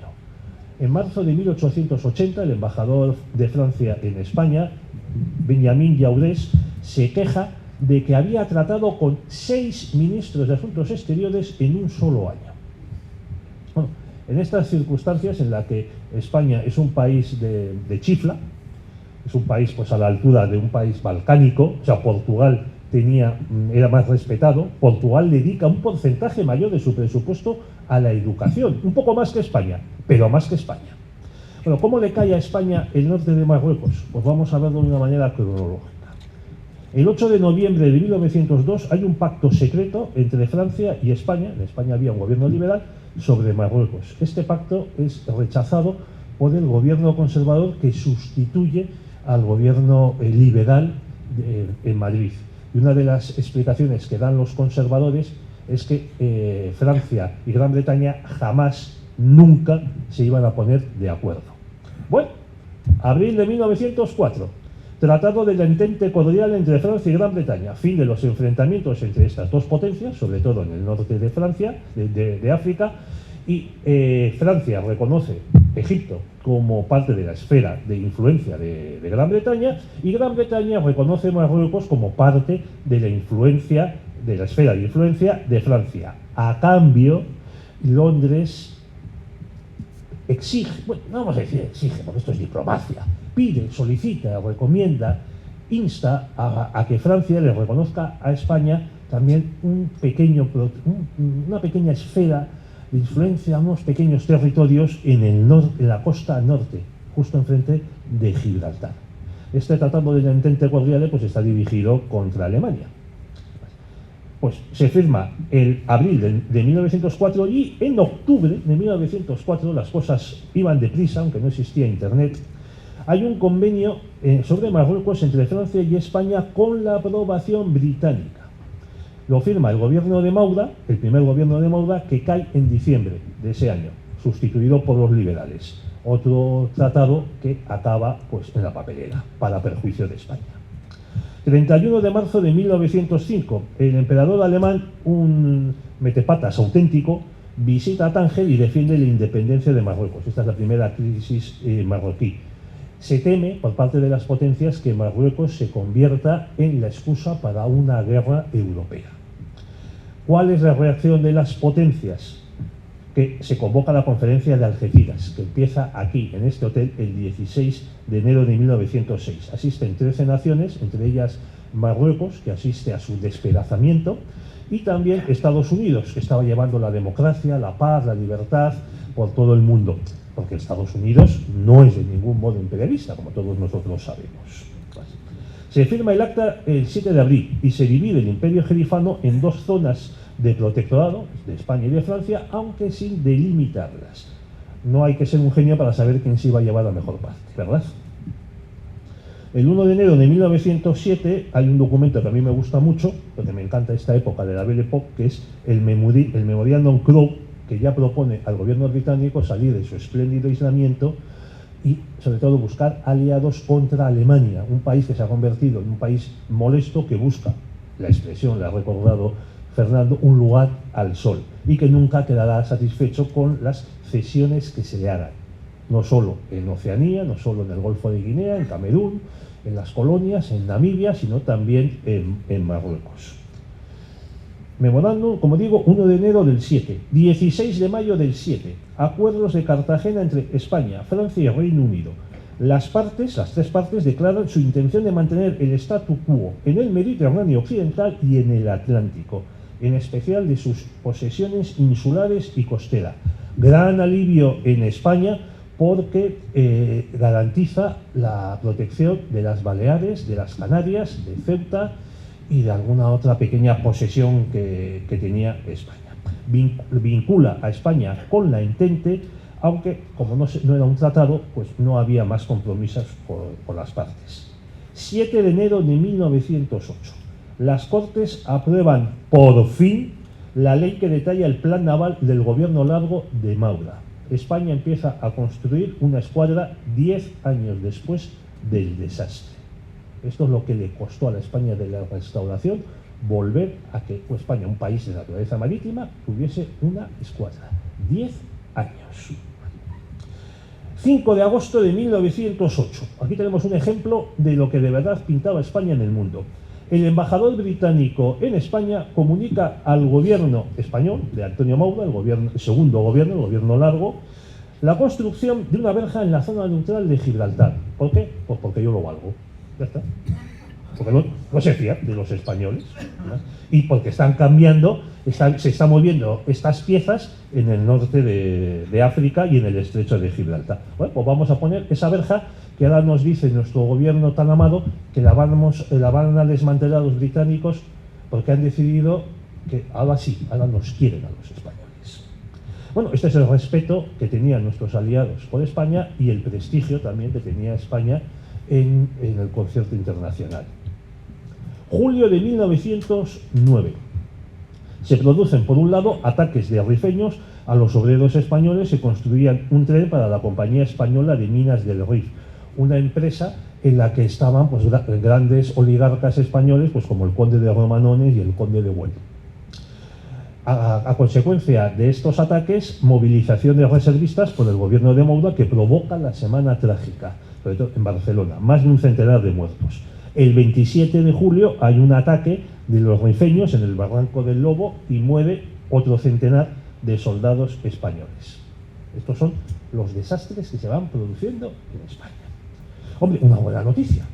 En marzo de 1880, el embajador de Francia en España, Benjamin Jaurès, se queja de que había tratado con 6 ministros de Asuntos Exteriores en un solo año. Bueno, en estas circunstancias en las que España es un país de chifla, es un país pues a la altura de un país balcánico, o sea, Portugal era más respetado. Portugal dedica un porcentaje mayor de su presupuesto a la educación, un poco más que España, pero más que España. Bueno, ¿cómo le cae a España el norte de Marruecos? Pues vamos a verlo de una manera cronológica. El 8 de noviembre de 1902 hay un pacto secreto entre Francia y España, en España había un gobierno liberal, sobre Marruecos. Este pacto es rechazado por el gobierno conservador que sustituye al gobierno liberal en Madrid. Y una de las explicaciones que dan los conservadores es que Francia y Gran Bretaña jamás, nunca se iban a poner de acuerdo. Bueno, abril de 1904, Tratado de la Entente Cordial entre Francia y Gran Bretaña, fin de los enfrentamientos entre estas dos potencias, sobre todo en el norte de Francia, de África, y Francia reconoce Egipto como parte de la esfera de influencia de Gran Bretaña, y Gran Bretaña reconoce Marruecos como parte de la influencia, de la esfera de influencia de Francia. A cambio, Londres exige, bueno, no vamos a decir exige, porque esto es diplomacia, pide, solicita, recomienda, insta a que Francia le reconozca a España también una pequeña esfera de influencia, unos pequeños territorios en la costa norte, justo enfrente de Gibraltar. Este tratado de la Entente Cordiale pues está dirigido contra Alemania. Pues se firma el abril de 1904 y en octubre de 1904, las cosas iban deprisa, aunque no existía internet, hay un convenio sobre Marruecos entre Francia y España con la aprobación británica. Lo firma el gobierno de Mauda, el primer gobierno de Mauda, que cae en diciembre de ese año, sustituido por los liberales. Otro tratado que acaba pues en la papelera, para perjuicio de España. 31 de marzo de 1905, el emperador alemán, un metepatas auténtico, visita a Tánger y defiende la independencia de Marruecos. Esta es la primera crisis marroquí. Se teme, por parte de las potencias, que Marruecos se convierta en la excusa para una guerra europea. ¿Cuál es la reacción de las potencias? Que se convoca la conferencia de Algeciras, que empieza aquí, en este hotel, el 16 de enero de 1906. Asisten 13 naciones, entre ellas Marruecos, que asiste a su despedazamiento, y también Estados Unidos, que estaba llevando la democracia, la paz, la libertad por todo el mundo. Porque Estados Unidos no es de ningún modo imperialista, como todos nosotros sabemos. Se firma el acta el 7 de abril y se divide el Imperio Gerifano en dos zonas de protectorado, de España y de Francia, aunque sin delimitarlas. No hay que ser un genio para saber quién se iba a llevar la mejor parte, ¿verdad? El 1 de enero de 1907 hay un documento que a mí me gusta mucho, porque me encanta esta época de la Belle Époque, que es el Memorial non Crow, que ya propone al gobierno británico salir de su espléndido aislamiento y, sobre todo, buscar aliados contra Alemania, un país que se ha convertido en un país molesto que busca, la expresión la ha recordado Fernando, un lugar al sol, y que nunca quedará satisfecho con las cesiones que se le hagan, no solo en Oceanía, no solo en el Golfo de Guinea, en Camerún, en las colonias, en Namibia, sino también en Marruecos. Memorándum, como digo, 1 de enero del 7, 16 de mayo del 7, acuerdos de Cartagena entre España, Francia y Reino Unido. Las tres partes declaran su intención de mantener el statu quo en el Mediterráneo occidental y en el Atlántico. en especial de sus posesiones insulares y costeras. Gran alivio en España porque garantiza la protección de las Baleares, de las Canarias, de Ceuta y de alguna otra pequeña posesión que tenía España. Vincula a España con la Entente, aunque como no era un tratado, pues no había más compromisos por las partes. 7 de enero de 1908. Las Cortes aprueban por fin la ley que detalla el plan naval del gobierno largo de Maura. España empieza a construir una escuadra 10 años después del desastre. Esto es lo que le costó a la España de la Restauración volver a que España, un país de naturaleza marítima, tuviese una escuadra. 10 años. 5 de agosto de 1908. Aquí tenemos un ejemplo de lo que de verdad pintaba España en el mundo. El embajador británico en España comunica al gobierno español, de Antonio Maura, el segundo gobierno, el gobierno largo, la construcción de una verja en la zona neutral de Gibraltar. ¿Por qué? Pues porque yo lo valgo. Ya está. Porque no se fía de los españoles, ¿no? Y porque están cambiando, se están moviendo estas piezas en el norte de África y en el estrecho de Gibraltar. Bueno, pues vamos a poner esa verja que ahora nos dice nuestro gobierno tan amado que la van a desmantelar los británicos porque han decidido que ahora sí, ahora nos quieren a los españoles. Bueno, este es el respeto que tenían nuestros aliados por España y el prestigio también que tenía España en el concierto internacional. Julio de 1909. Se producen, por un lado, ataques de rifeños a los obreros españoles que construían un tren para la Compañía Española de Minas del Rif, una empresa en la que estaban pues, grandes oligarcas españoles, pues, como el conde de Romanones y el conde de Güell. A consecuencia de estos ataques, movilización de reservistas por el gobierno de Maura que provoca la Semana Trágica, sobre todo en Barcelona, más de un centenar de muertos. El 27 de julio hay un ataque de los rifeños en el Barranco del Lobo y muere otro centenar de soldados españoles. Estos son los desastres que se van produciendo en España. Hombre, una buena noticia.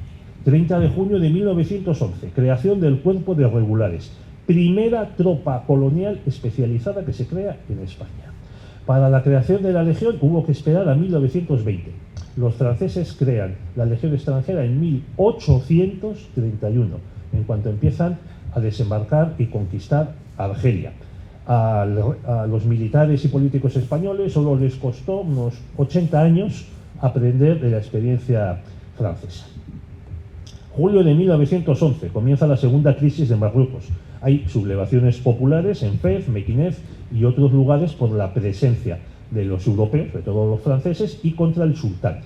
30 de junio de 1911, creación del Cuerpo de Regulares, primera tropa colonial especializada que se crea en España. Para la creación de la Legión hubo que esperar a 1920. Los franceses crean la Legión extranjera en 1831, en cuanto empiezan a desembarcar y conquistar Argelia. A los militares y políticos españoles solo les costó unos 80 años aprender de la experiencia francesa. Julio de 1911, comienza la segunda crisis de Marruecos. Hay sublevaciones populares en Fez, Mequinez y otros lugares por la presencia de los europeos, sobre todo los franceses, y contra el sultán.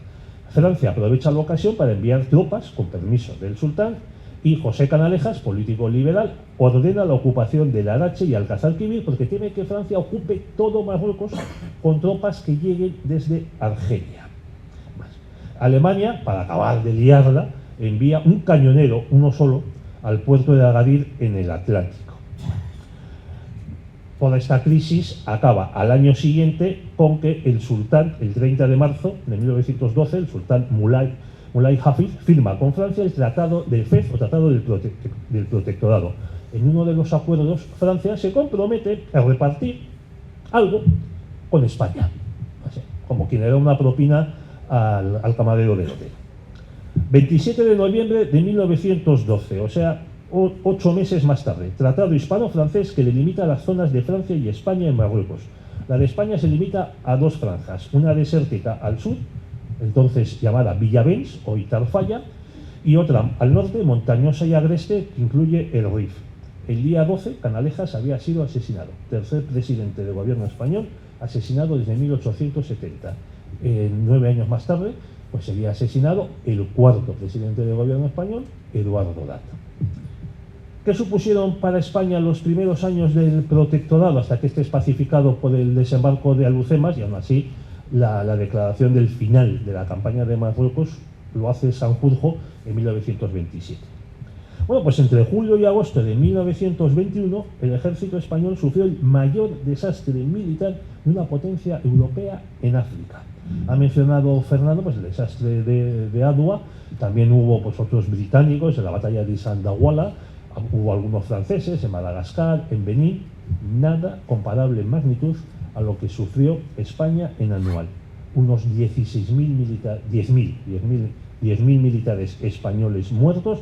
Francia aprovecha la ocasión para enviar tropas con permiso del sultán y José Canalejas, político liberal, ordena la ocupación del Arache y Alcázar-Quibir porque teme que Francia ocupe todo Marruecos con tropas que lleguen desde Argelia. Alemania, para acabar de liarla, envía un cañonero, uno solo, al puerto de Agadir en el Atlántico. Toda esta crisis acaba al año siguiente con que el sultán, el 30 de marzo de 1912, el sultán Mulay Hafid firma con Francia el Tratado de Fez o Tratado del Protectorado. En uno de los acuerdos, Francia se compromete a repartir algo con España, como quien le da una propina al camarero del hotel. 27 de noviembre de 1912, o sea, 8 meses más tarde, tratado hispano-francés que delimita las zonas de Francia y España en Marruecos. La de España se limita a 2 franjas, una desértica al sur, entonces llamada Villavens o Itarfaya, y otra al norte, montañosa y agreste, que incluye el Rif. El día 12, Canalejas había sido asesinado, tercer presidente del gobierno español, asesinado desde 1870. 9 años más tarde, pues sería asesinado el cuarto presidente del gobierno español, Eduardo Dato. ¿Qué supusieron para España los primeros años del protectorado hasta que esté pacificado por el desembarco de Alhucemas? Y aún así, la declaración del final de la campaña de Marruecos lo hace Sanjurjo en 1927. Bueno, pues entre julio y agosto de 1921, el ejército español sufrió el mayor desastre militar de una potencia europea en África. Ha mencionado Fernando pues, el desastre de Adwa, también hubo pues, otros británicos en la batalla de Sandawala, hubo algunos franceses en Madagascar, en Benín, nada comparable en magnitud a lo que sufrió España en anual. Unos 10.000 militares españoles muertos,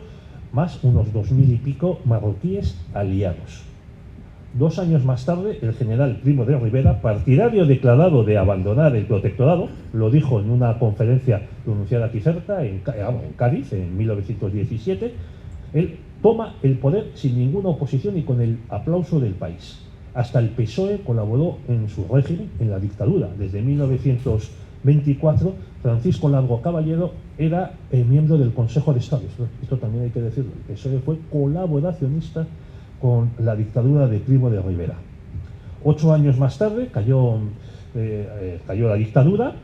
más unos 2.000 y pico marroquíes aliados. 2 años más tarde, el general Primo de Rivera, partidario declarado de abandonar el protectorado, lo dijo en una conferencia pronunciada aquí cerca, en Cádiz, en 1917, él toma el poder sin ninguna oposición y con el aplauso del país. Hasta el PSOE colaboró en su régimen, en la dictadura. Desde 1924, Francisco Largo Caballero era miembro del Consejo de Estado. Esto también hay que decirlo. El PSOE fue colaboracionista con la dictadura de Primo de Rivera. 8 años más tarde cayó la dictadura.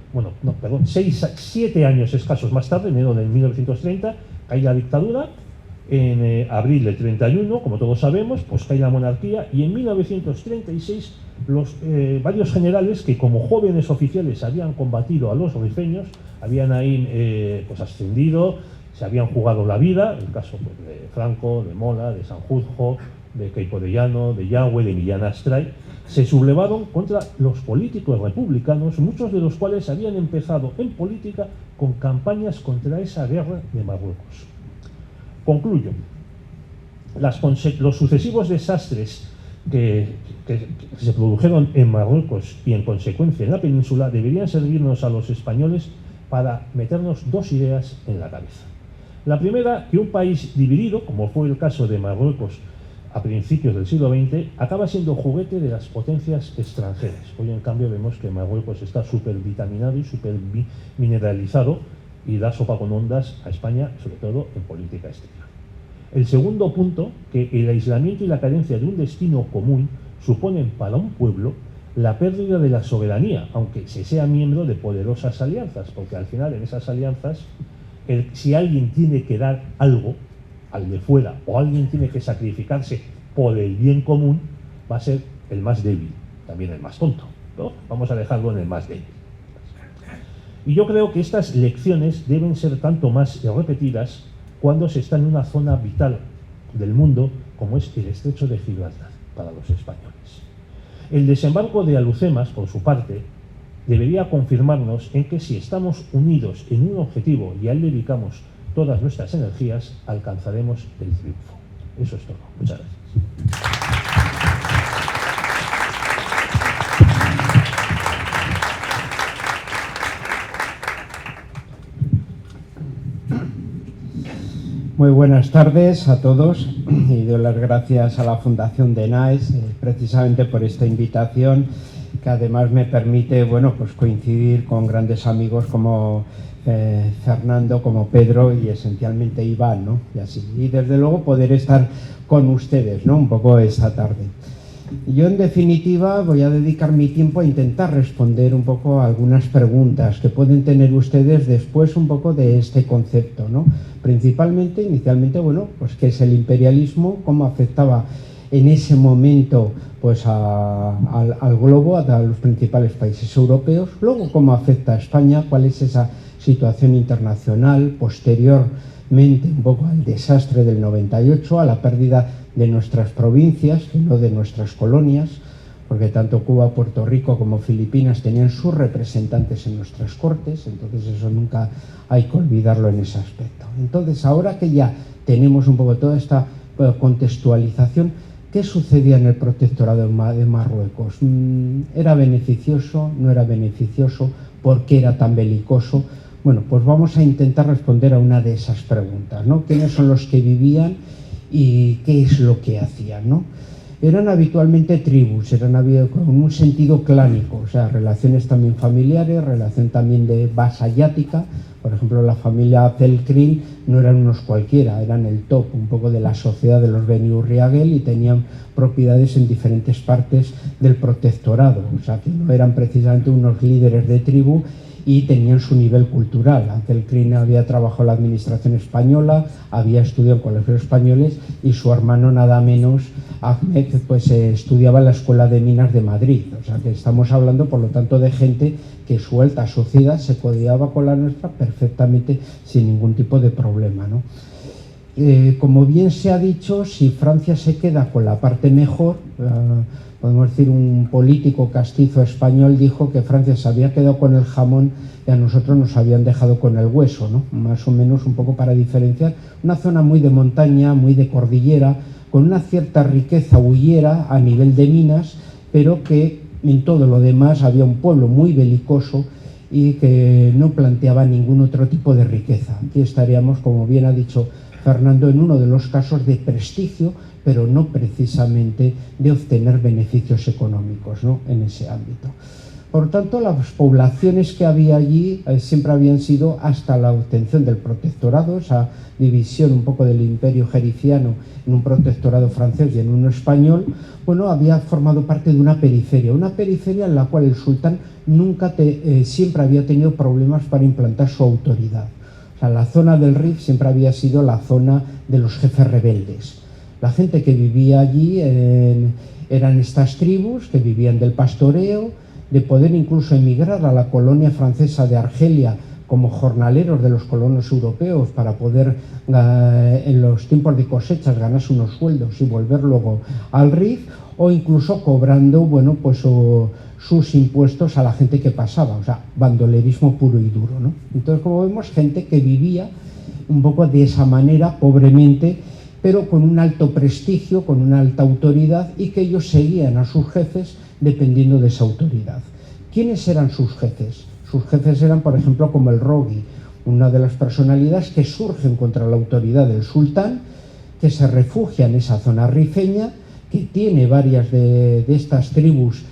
7 años escasos más tarde, enero de 1930, cae la dictadura. En abril del 31, como todos sabemos, pues cae la monarquía, y en 1936 varios generales que como jóvenes oficiales habían combatido a los rifeños, habían ahí pues ascendido, se habían jugado la vida, el caso pues, de Franco, de Mola, de Sanjurjo, de Queipo de Llano, de Yagüe, de Millán Astray, se sublevaron contra los políticos republicanos, muchos de los cuales habían empezado en política con campañas contra esa guerra de Marruecos. Concluyo. Los sucesivos desastres que se produjeron en Marruecos y en consecuencia en la península deberían servirnos a los españoles para meternos 2 ideas en la cabeza. La primera, que un país dividido, como fue el caso de Marruecos a principios del siglo XX, acaba siendo juguete de las potencias extranjeras. Hoy, en cambio, vemos que Marruecos está supervitaminado y supermineralizado y da sopa con ondas a España, sobre todo en política exterior. El segundo punto, que el aislamiento y la carencia de un destino común suponen para un pueblo la pérdida de la soberanía, aunque se sea miembro de poderosas alianzas, porque al final en esas alianzas, si alguien tiene que dar algo al de fuera o alguien tiene que sacrificarse por el bien común, va a ser el más débil, también el más tonto, ¿no? Vamos a dejarlo en el más débil. Y yo creo que estas lecciones deben ser tanto más repetidas cuando se está en una zona vital del mundo como es el estrecho de Gibraltar para los españoles. El desembarco de Alhucemas, por su parte, debería confirmarnos en que si estamos unidos en un objetivo y a él dedicamos todas nuestras energías, alcanzaremos el triunfo. Eso es todo. Muchas gracias. Muy buenas tardes a todos y doy las gracias a la Fundación de NAES precisamente por esta invitación, que además me permite pues coincidir con grandes amigos como Fernando, como Pedro y esencialmente Iván, ¿no? Y desde luego poder estar con ustedes, ¿no? Un poco esta tarde. Yo, en definitiva, voy a dedicar mi tiempo a intentar responder un poco a algunas preguntas que pueden tener ustedes después un poco de este concepto, ¿no? Principalmente, inicialmente, pues qué es el imperialismo, cómo afectaba en ese momento pues al globo, a los principales países europeos, luego cómo afecta a España, cuál es esa situación internacional, posteriormente un poco al desastre del 98, a la pérdida de nuestras provincias, no de nuestras colonias, porque tanto Cuba, Puerto Rico como Filipinas tenían sus representantes en nuestras cortes, entonces eso nunca hay que olvidarlo en ese aspecto. Entonces, ahora que ya tenemos un poco toda esta contextualización, ¿qué sucedía en el protectorado de Marruecos? ¿Era beneficioso? ¿No era beneficioso? ¿Por qué era tan belicoso? Bueno, pues vamos a intentar responder a una de esas preguntas, ¿no? ¿Quiénes son los que vivían y qué es lo que hacían, ¿no? Eran habitualmente tribus, con un sentido clánico, o sea, relaciones también familiares, relación también de vasallática. Por ejemplo, la familia Pelcrin no eran unos cualquiera, eran el top un poco de la sociedad de los Beni Urriagel y tenían propiedades en diferentes partes del protectorado, o sea, que no eran precisamente unos líderes de tribu y tenían su nivel cultural. Pelcrin había trabajado en la administración española, había estudiado en colegios españoles y su hermano, nada menos, Ahmed, pues estudiaba en la Escuela de Minas de Madrid. O sea que estamos hablando, por lo tanto, de gente que su alta sociedad se codiaba con la nuestra perfectamente sin ningún tipo de problema, ¿no? como bien se ha dicho, si Francia se queda con la parte mejor, podemos decir, un político castizo español dijo que Francia se había quedado con el jamón y a nosotros nos habían dejado con el hueso, ¿no? Más o menos, un poco para diferenciar. Una zona muy de montaña, muy de cordillera, con una cierta riqueza hullera a nivel de minas, pero que en todo lo demás había un pueblo muy belicoso y que no planteaba ningún otro tipo de riqueza. Aquí estaríamos, como bien ha dicho Fernando, en uno de los casos de prestigio, pero no precisamente de obtener beneficios económicos, ¿no?, en ese ámbito. Por tanto, las poblaciones que había allí siempre habían sido, hasta la obtención del protectorado, esa división un poco del imperio jericiano en un protectorado francés y en uno español, bueno, había formado parte de una periferia en la cual el sultán siempre había tenido problemas para implantar su autoridad. O sea, la zona del Rif siempre había sido la zona de los jefes rebeldes. La gente que vivía allí eran estas tribus que vivían del pastoreo, de poder incluso emigrar a la colonia francesa de Argelia como jornaleros de los colonos europeos para poder, en los tiempos de cosechas, ganarse unos sueldos y volver luego al Rif, o incluso cobrando, bueno, pues sus impuestos a la gente que pasaba, o sea, bandolerismo puro y duro, ¿no? Entonces, como vemos, gente que vivía un poco de esa manera, pobremente, pero con un alto prestigio, con una alta autoridad, y que ellos seguían a sus jefes dependiendo de esa autoridad. ¿Quiénes eran sus jefes? Sus jefes eran, por ejemplo, como el Rogui, una de las personalidades que surgen contra la autoridad del sultán, que se refugia en esa zona rifeña, que tiene varias de estas tribus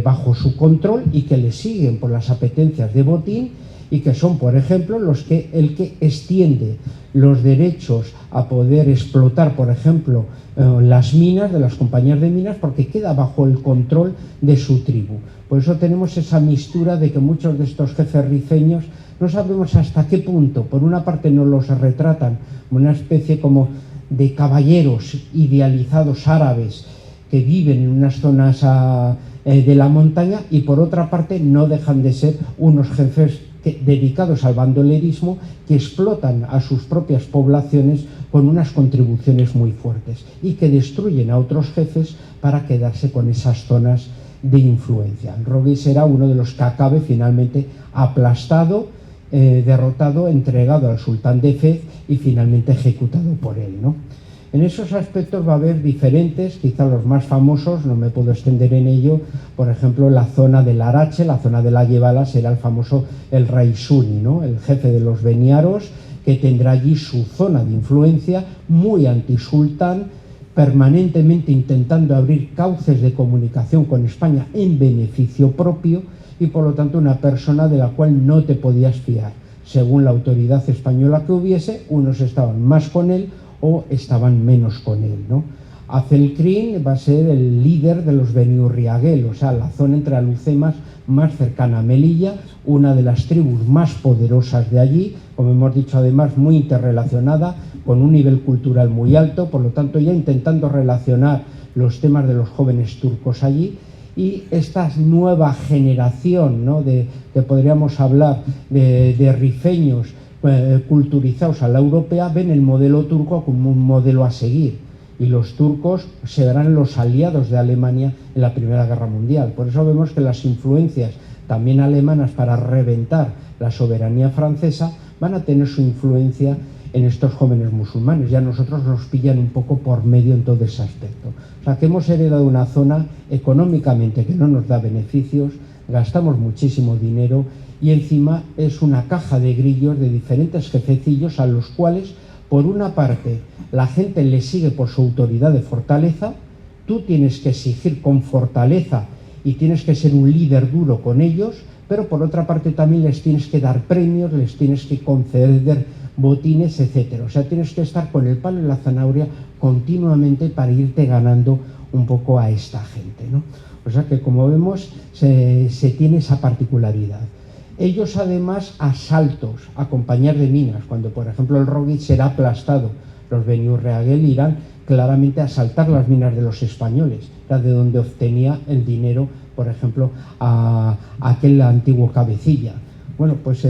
bajo su control y que le siguen por las apetencias de botín, y que son, por ejemplo, el que extiende los derechos a poder explotar, por ejemplo, las minas de las compañías de minas, porque queda bajo el control de su tribu. Por eso tenemos esa mistura de que muchos de estos jefes rifeños no sabemos hasta qué punto, por una parte nos los retratan como una especie como de caballeros idealizados árabes que viven en unas zonas de la montaña, y por otra parte no dejan de ser unos jefes dedicados al bandolerismo que explotan a sus propias poblaciones con unas contribuciones muy fuertes y que destruyen a otros jefes para quedarse con esas zonas de influencia. Rogui será uno de los que acabe finalmente aplastado, derrotado, entregado al sultán de Fez y finalmente ejecutado por él, ¿no? En esos aspectos va a haber diferentes, quizá los más famosos, no me puedo extender en ello, por ejemplo, la zona del Arache, la zona de la Yebala, será el famoso el Raisuni, ¿no?, el jefe de los beniaros, que tendrá allí su zona de influencia, muy antisultán, permanentemente intentando abrir cauces de comunicación con España en beneficio propio, y por lo tanto una persona de la cual no te podías fiar. Según la autoridad española que hubiese, unos estaban más con él o estaban menos con él, ¿no? Acelcrin va a ser el líder de los Beniurriaguel, o sea, la zona entre Alucemas más cercana a Melilla, una de las tribus más poderosas de allí, como hemos dicho, además muy interrelacionada, con un nivel cultural muy alto, por lo tanto ya intentando relacionar los temas de los jóvenes turcos allí. Y esta nueva generación, ¿no?, que podríamos hablar de rifeños culturizados a la europea, ven el modelo turco como un modelo a seguir, y los turcos serán los aliados de Alemania en la Primera Guerra Mundial. Por eso vemos que las influencias también alemanas para reventar la soberanía francesa van a tener su influencia en estos jóvenes musulmanes. Ya nosotros nos pillan un poco por medio en todo ese aspecto. O sea, que hemos heredado una zona económicamente que no nos da beneficios, gastamos muchísimo dinero, y encima es una caja de grillos de diferentes jefecillos a los cuales, por una parte, la gente le sigue por su autoridad de fortaleza, tú tienes que exigir con fortaleza y tienes que ser un líder duro con ellos, pero por otra parte también les tienes que dar premios, les tienes que conceder botines, etcétera. O sea, tienes que estar con el palo y la zanahoria continuamente para irte ganando un poco a esta gente, ¿no? O sea que, como vemos, se tiene esa particularidad. Ellos, además, asaltos, acompañar de minas, cuando por ejemplo el Rogui será aplastado, los Beniurriaguel irán claramente a asaltar las minas de los españoles, era de donde obtenía el dinero, por ejemplo, a aquel antiguo cabecilla. Bueno, pues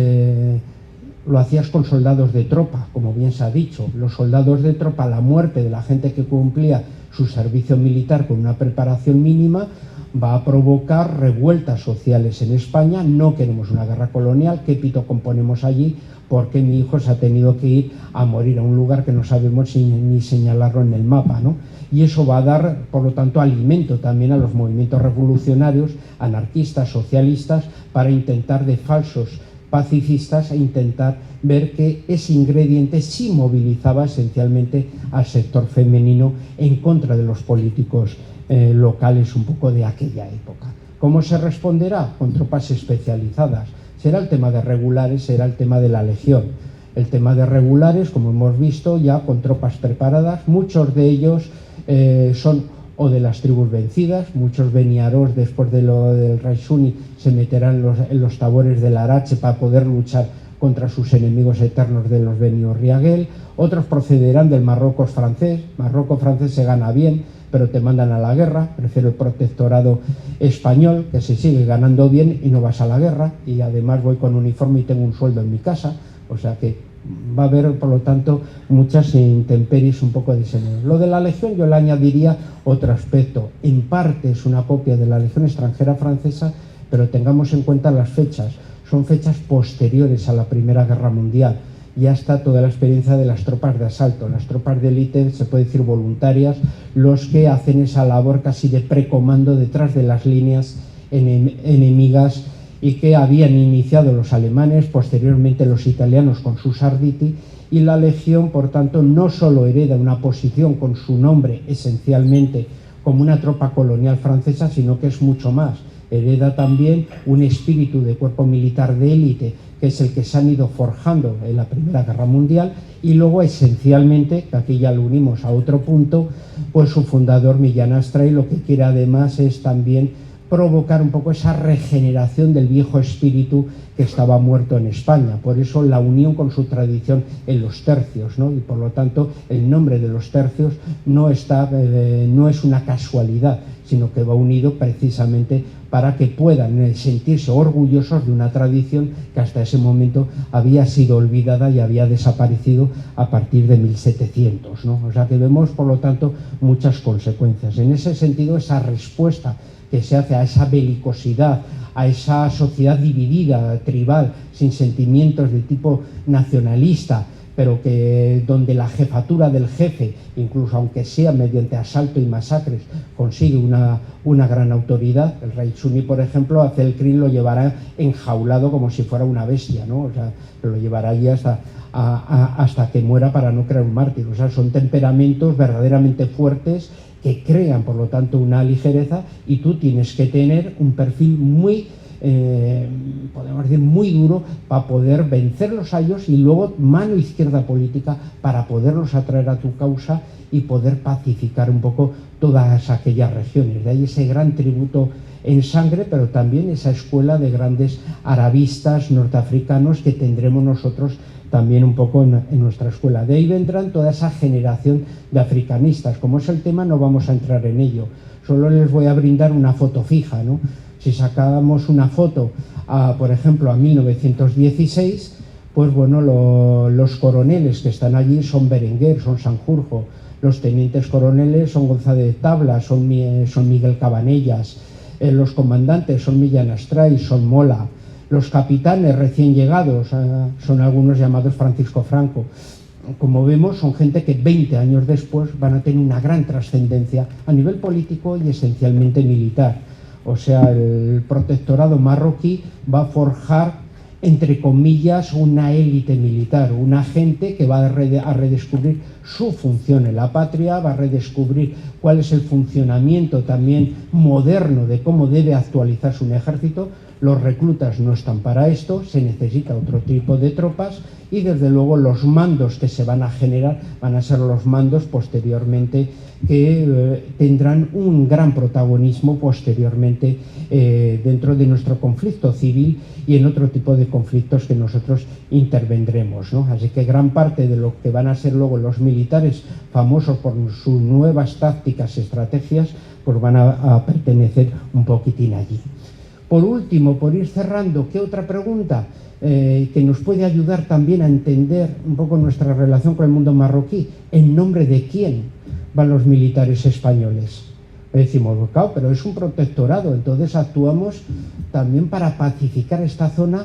lo hacías con soldados de tropa, como bien se ha dicho. Los soldados de tropa, la muerte de la gente que cumplía su servicio militar con una preparación mínima, va a provocar revueltas sociales en España. No queremos una guerra colonial. ¿Qué pito componemos allí? Porque mi hijo se ha tenido que ir a morir a un lugar que no sabemos ni señalarlo en el mapa, ¿no? Y eso va a dar, por lo tanto, alimento también a los movimientos revolucionarios, anarquistas, socialistas, para intentar de falsos pacifistas e intentar ver que ese ingrediente sí movilizaba esencialmente al sector femenino en contra de los políticos locales un poco de aquella época. ¿Cómo se responderá? Con tropas especializadas. Será el tema de regulares, será el tema de la legión. El tema de regulares, como hemos visto, ya con tropas preparadas, muchos de ellos son o de las tribus vencidas, muchos beniaros después del rey Suni se meterán en los tabores del Arache para poder luchar contra sus enemigos eternos de los Beni Riaguel, otros procederán del Marruecos francés. Marruecos francés se gana bien, pero te mandan a la guerra. Prefiero el protectorado español, que se sigue ganando bien y no vas a la guerra, y además voy con uniforme y tengo un sueldo en mi casa, o sea que va a haber, por lo tanto, muchas intemperies un poco de ese modo. Lo de la legión yo le añadiría otro aspecto. En parte es una copia de la legión extranjera francesa, pero tengamos en cuenta las fechas. Son fechas posteriores a la Primera Guerra Mundial. Ya está toda la experiencia de las tropas de asalto, las tropas de élite, se puede decir voluntarias, los que hacen esa labor casi de precomando detrás de las líneas enemigas, y que habían iniciado los alemanes, posteriormente los italianos con sus Arditi, y la legión, por tanto, no solo hereda una posición con su nombre esencialmente como una tropa colonial francesa, sino que es mucho más. Hereda también un espíritu de cuerpo militar de élite, que es el que se han ido forjando en la Primera Guerra Mundial, y luego esencialmente, que aquí ya lo unimos a otro punto, pues su fundador Millán Astray lo que quiere además es también provocar un poco esa regeneración del viejo espíritu que estaba muerto en España. Por eso la unión con su tradición en los tercios, ¿no? Y por lo tanto el nombre de los tercios no es una casualidad, sino que va unido precisamente para que puedan sentirse orgullosos de una tradición que hasta ese momento había sido olvidada y había desaparecido a partir de 1700, ¿no? O sea que vemos, por lo tanto, muchas consecuencias. En ese sentido, esa respuesta que se hace a esa belicosidad, a esa sociedad dividida, tribal, sin sentimientos de tipo nacionalista, pero que donde la jefatura del jefe, incluso aunque sea mediante asalto y masacres, consigue una gran autoridad. El rey Suni, por ejemplo, a Celkrin lo llevará enjaulado como si fuera una bestia, ¿no? O sea, lo llevará allí hasta que muera para no crear un mártir. O sea, son temperamentos verdaderamente fuertes que crean, por lo tanto, una ligereza, y tú tienes que tener un perfil muy, podemos decir, muy duro para poder vencerlos a ellos, y luego mano izquierda política para poderlos atraer a tu causa y poder pacificar un poco todas aquellas regiones. De ahí ese gran tributo en sangre, pero también esa escuela de grandes arabistas norteafricanos que tendremos nosotros también un poco en nuestra escuela. De ahí vendrán toda esa generación de africanistas. Como es el tema, no vamos a entrar en ello. Solo les voy a brindar una foto fija, ¿no? Si sacábamos una foto, por ejemplo, a 1916, pues bueno, los coroneles que están allí son Berenguer, son Sanjurjo. Los tenientes coroneles son González de Tabla, son Miguel Cabanellas. Los comandantes son Millán Astray, son Mola. Los capitanes recién llegados son algunos llamados Francisco Franco. Como vemos, son gente que 20 años después van a tener una gran trascendencia a nivel político y esencialmente militar. O sea, el protectorado marroquí va a forjar, entre comillas, una élite militar, una gente que va a redescubrir su función en la patria, va a redescubrir cuál es el funcionamiento también moderno de cómo debe actualizarse un ejército. Los reclutas no están para esto, se necesita otro tipo de tropas, y desde luego los mandos que se van a generar van a ser los mandos posteriormente que tendrán un gran protagonismo posteriormente dentro de nuestro conflicto civil y en otro tipo de conflictos que nosotros intervendremos, ¿no? Así que gran parte de lo que van a ser luego los militares famosos por sus nuevas tácticas, estrategias, pues van a pertenecer un poquitín allí. Por último, por ir cerrando, ¿qué otra pregunta que nos puede ayudar también a entender un poco nuestra relación con el mundo marroquí? ¿En nombre de quién van los militares españoles? Decimos, claro, pero es un protectorado, entonces actuamos también para pacificar esta zona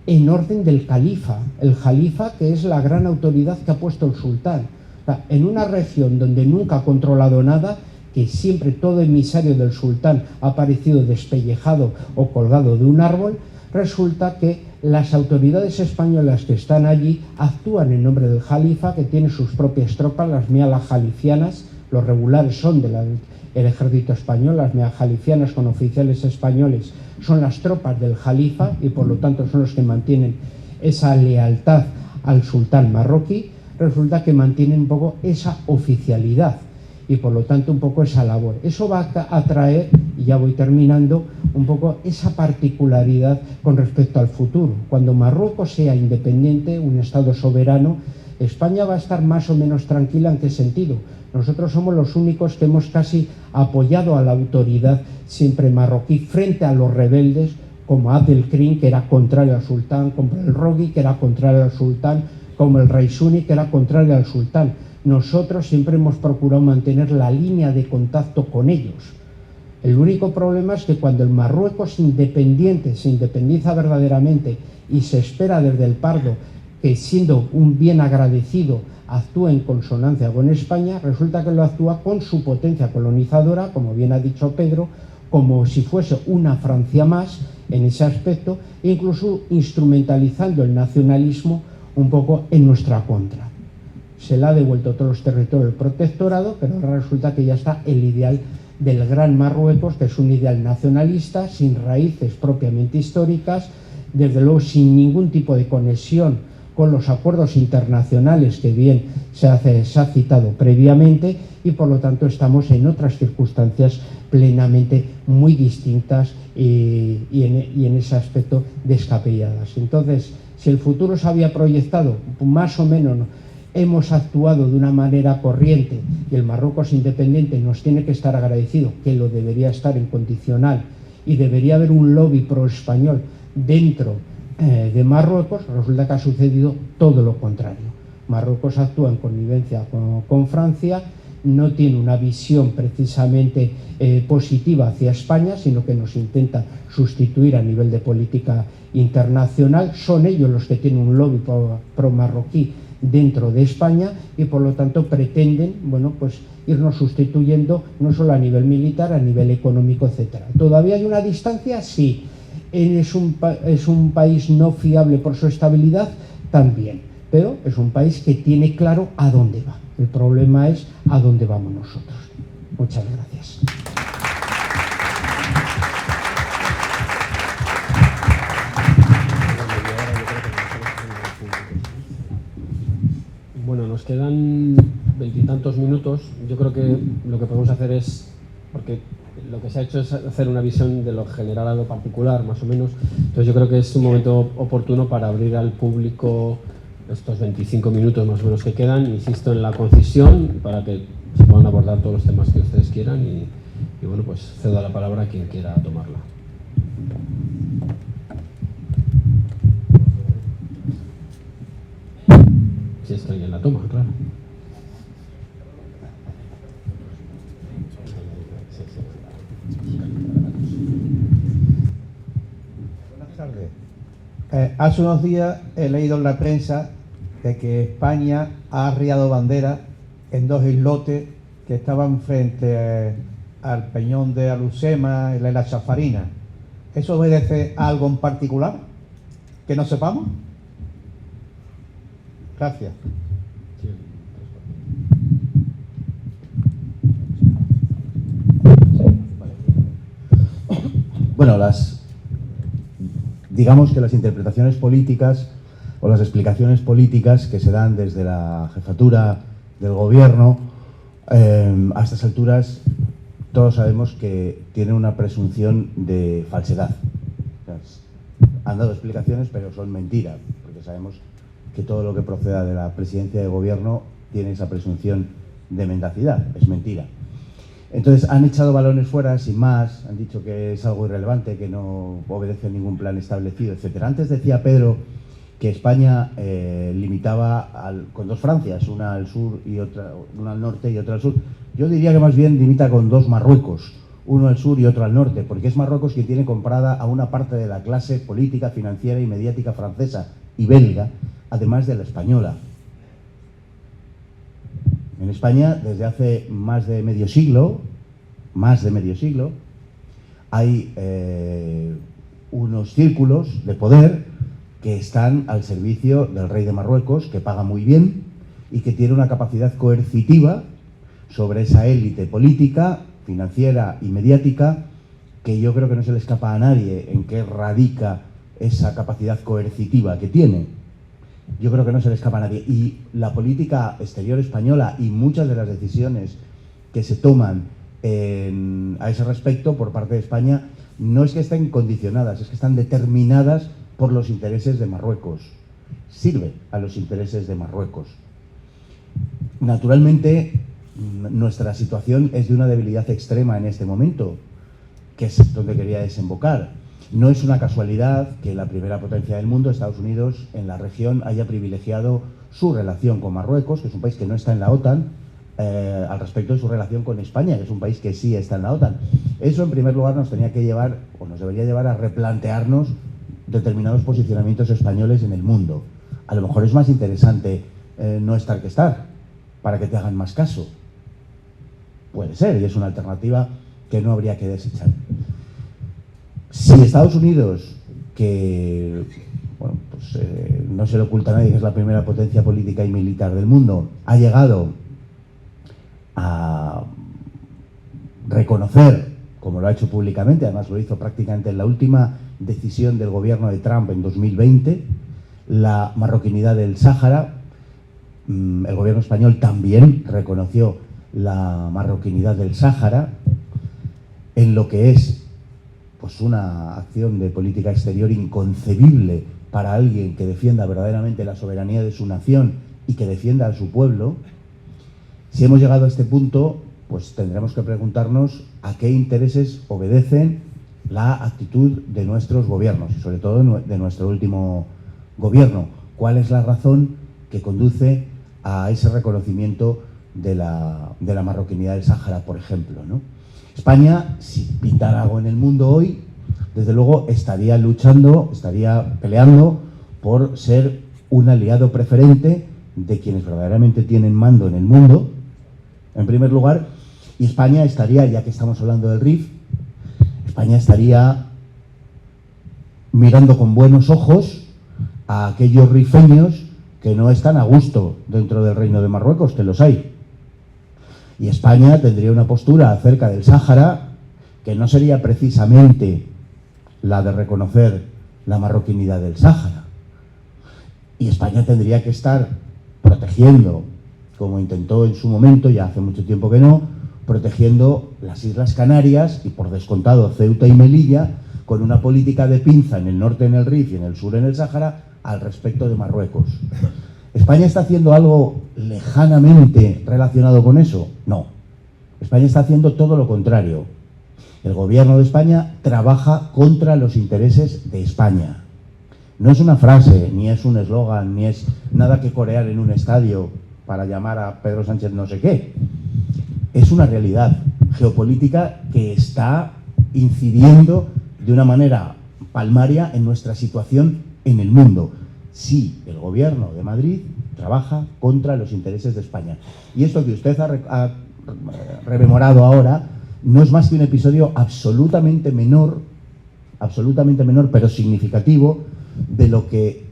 en orden del califa. El califa, que es la gran autoridad que ha puesto el sultán. O sea, en una región donde nunca ha controlado nada, que siempre todo emisario del sultán ha aparecido despellejado o colgado de un árbol, resulta que las autoridades españolas que están allí actúan en nombre del califa, que tiene sus propias tropas, las mialas jalifianas. Los regulares son del ejército español, las mialas jalifianas con oficiales españoles son las tropas del califa y por lo tanto son los que mantienen esa lealtad al sultán marroquí. Resulta que mantienen un poco esa oficialidad y por lo tanto un poco esa labor. Eso va a traer, y ya voy terminando, un poco esa particularidad con respecto al futuro. Cuando Marruecos sea independiente, un Estado soberano, España va a estar más o menos tranquila. ¿En qué sentido? Nosotros somos los únicos que hemos casi apoyado a la autoridad siempre marroquí frente a los rebeldes, como Abdelkrim, que era contrario al sultán, como el Rogui, que era contrario al sultán, como el Raisuni, que era contrario al sultán. Nosotros siempre hemos procurado mantener la línea de contacto con ellos. El único problema es que cuando el Marruecos independiente se independiza verdaderamente y se espera desde el Pardo que, siendo un bien agradecido, actúe en consonancia con España, resulta que lo actúa con su potencia colonizadora, como bien ha dicho Pedro, como si fuese una Francia más en ese aspecto, e incluso instrumentalizando el nacionalismo un poco en nuestra contra. Se le ha devuelto todos los territorios del protectorado, pero ahora resulta que ya está el ideal del Gran Marruecos, que es un ideal nacionalista, sin raíces propiamente históricas, desde luego sin ningún tipo de conexión con los acuerdos internacionales que bien se ha citado previamente, y por lo tanto estamos en otras circunstancias plenamente muy distintas y en ese aspecto descapelladas. Entonces, si el futuro se había proyectado más o menos, hemos actuado de una manera corriente y el Marruecos independiente nos tiene que estar agradecido, que lo debería estar en condicional, y debería haber un lobby pro-español dentro de Marruecos, resulta que ha sucedido todo lo contrario. Marruecos actúa en connivencia con Francia, no tiene una visión precisamente positiva hacia España, sino que nos intenta sustituir a nivel de política internacional. Son ellos los que tienen un lobby pro-marroquí dentro de España y por lo tanto pretenden, bueno, pues irnos sustituyendo no solo a nivel militar, a nivel económico, etcétera. ¿Todavía hay una distancia? Sí. ¿Es un país no fiable por su estabilidad? También. Pero es un país que tiene claro a dónde va. El problema es a dónde vamos nosotros. Muchas gracias. Bueno, nos quedan 20 y tantos minutos. Yo creo que lo que podemos hacer es, porque lo que se ha hecho es hacer una visión de lo general a lo particular, más o menos. Entonces yo creo que es un momento oportuno para abrir al público estos 25 minutos más o menos que quedan. Insisto en la concisión para que se puedan abordar todos los temas que ustedes quieran y bueno, pues cedo la palabra a quien quiera tomarla. Si es que alguien la toma, claro. Buenas tardes. Hace unos días he leído en la prensa de que España ha arriado bandera en dos islotes que estaban frente al peñón de Alusema y la Chafarina. ¿Eso obedece a algo en particular que no sepamos? Gracias. Bueno, digamos que las interpretaciones políticas o las explicaciones políticas que se dan desde la jefatura del gobierno a estas alturas todos sabemos que tienen una presunción de falsedad. Han dado explicaciones, pero son mentiras, porque sabemos que todo lo que proceda de la presidencia de gobierno tiene esa presunción de mendacidad, es mentira. Entonces han echado balones fuera sin más, han dicho que es algo irrelevante, que no obedece a ningún plan establecido, etcétera. Antes decía Pedro que España limitaba con dos Francias, una al sur y otra, una al norte y otra al sur. Yo diría que más bien limita con dos Marruecos, uno al sur y otro al norte, porque es Marruecos quien tiene comprada a una parte de la clase política, financiera y mediática francesa y belga, además de la española. En España, desde hace más de medio siglo, hay unos círculos de poder que están al servicio del rey de Marruecos, que paga muy bien y que tiene una capacidad coercitiva sobre esa élite política, financiera y mediática, que yo creo que no se le escapa a nadie en qué radica esa capacidad coercitiva que tiene. Yo creo que no se le escapa a nadie. Y la política exterior española y muchas de las decisiones que se toman a ese respecto por parte de España no es que estén condicionadas, es que están determinadas por los intereses de Marruecos. Sirve a los intereses de Marruecos. Naturalmente, nuestra situación es de una debilidad extrema en este momento, que es donde quería desembocar. No es una casualidad que la primera potencia del mundo, Estados Unidos, en la región haya privilegiado su relación con Marruecos, que es un país que no está en la OTAN, al respecto de su relación con España, que es un país que sí está en la OTAN. Eso, en primer lugar, nos tenía que llevar, o nos debería llevar a replantearnos determinados posicionamientos españoles en el mundo. A lo mejor es más interesante no estar que estar, para que te hagan más caso. Puede ser, y es una alternativa que no habría que desechar. Si Estados Unidos, que bueno, pues, no se le oculta a nadie que es la primera potencia política y militar del mundo, ha llegado a reconocer, como lo ha hecho públicamente, además lo hizo prácticamente en la última decisión del gobierno de Trump en 2020, la marroquinidad del Sáhara. El gobierno español también reconoció la marroquinidad del Sáhara en lo que es pues una acción de política exterior inconcebible para alguien que defienda verdaderamente la soberanía de su nación y que defienda a su pueblo. Si hemos llegado a este punto, pues tendremos que preguntarnos a qué intereses obedecen la actitud de nuestros gobiernos, y sobre todo de nuestro último gobierno. ¿Cuál es la razón que conduce a ese reconocimiento de la marroquinidad del Sáhara, por ejemplo, ¿no? España, si pintara algo en el mundo hoy, desde luego estaría luchando, estaría peleando por ser un aliado preferente de quienes verdaderamente tienen mando en el mundo, en primer lugar, y España estaría, ya que estamos hablando del RIF, España estaría mirando con buenos ojos a aquellos rifeños que no están a gusto dentro del Reino de Marruecos, que los hay. Y España tendría una postura acerca del Sáhara que no sería precisamente la de reconocer la marroquinidad del Sáhara. Y España tendría que estar protegiendo, como intentó en su momento, ya hace mucho tiempo que no, protegiendo las Islas Canarias y, por descontado, Ceuta y Melilla, con una política de pinza en el norte en el Rif y en el sur en el Sáhara, al respecto de Marruecos. ¿España está haciendo algo lejanamente relacionado con eso? No. España está haciendo todo lo contrario. El gobierno de España trabaja contra los intereses de España. No es una frase, ni es un eslogan, ni es nada que corear en un estadio para llamar a Pedro Sánchez no sé qué. Es una realidad geopolítica que está incidiendo de una manera palmaria en nuestra situación en el mundo. Sí, el gobierno de Madrid trabaja contra los intereses de España. Y esto que usted ha rememorado ahora no es más que un episodio absolutamente menor, pero significativo de lo que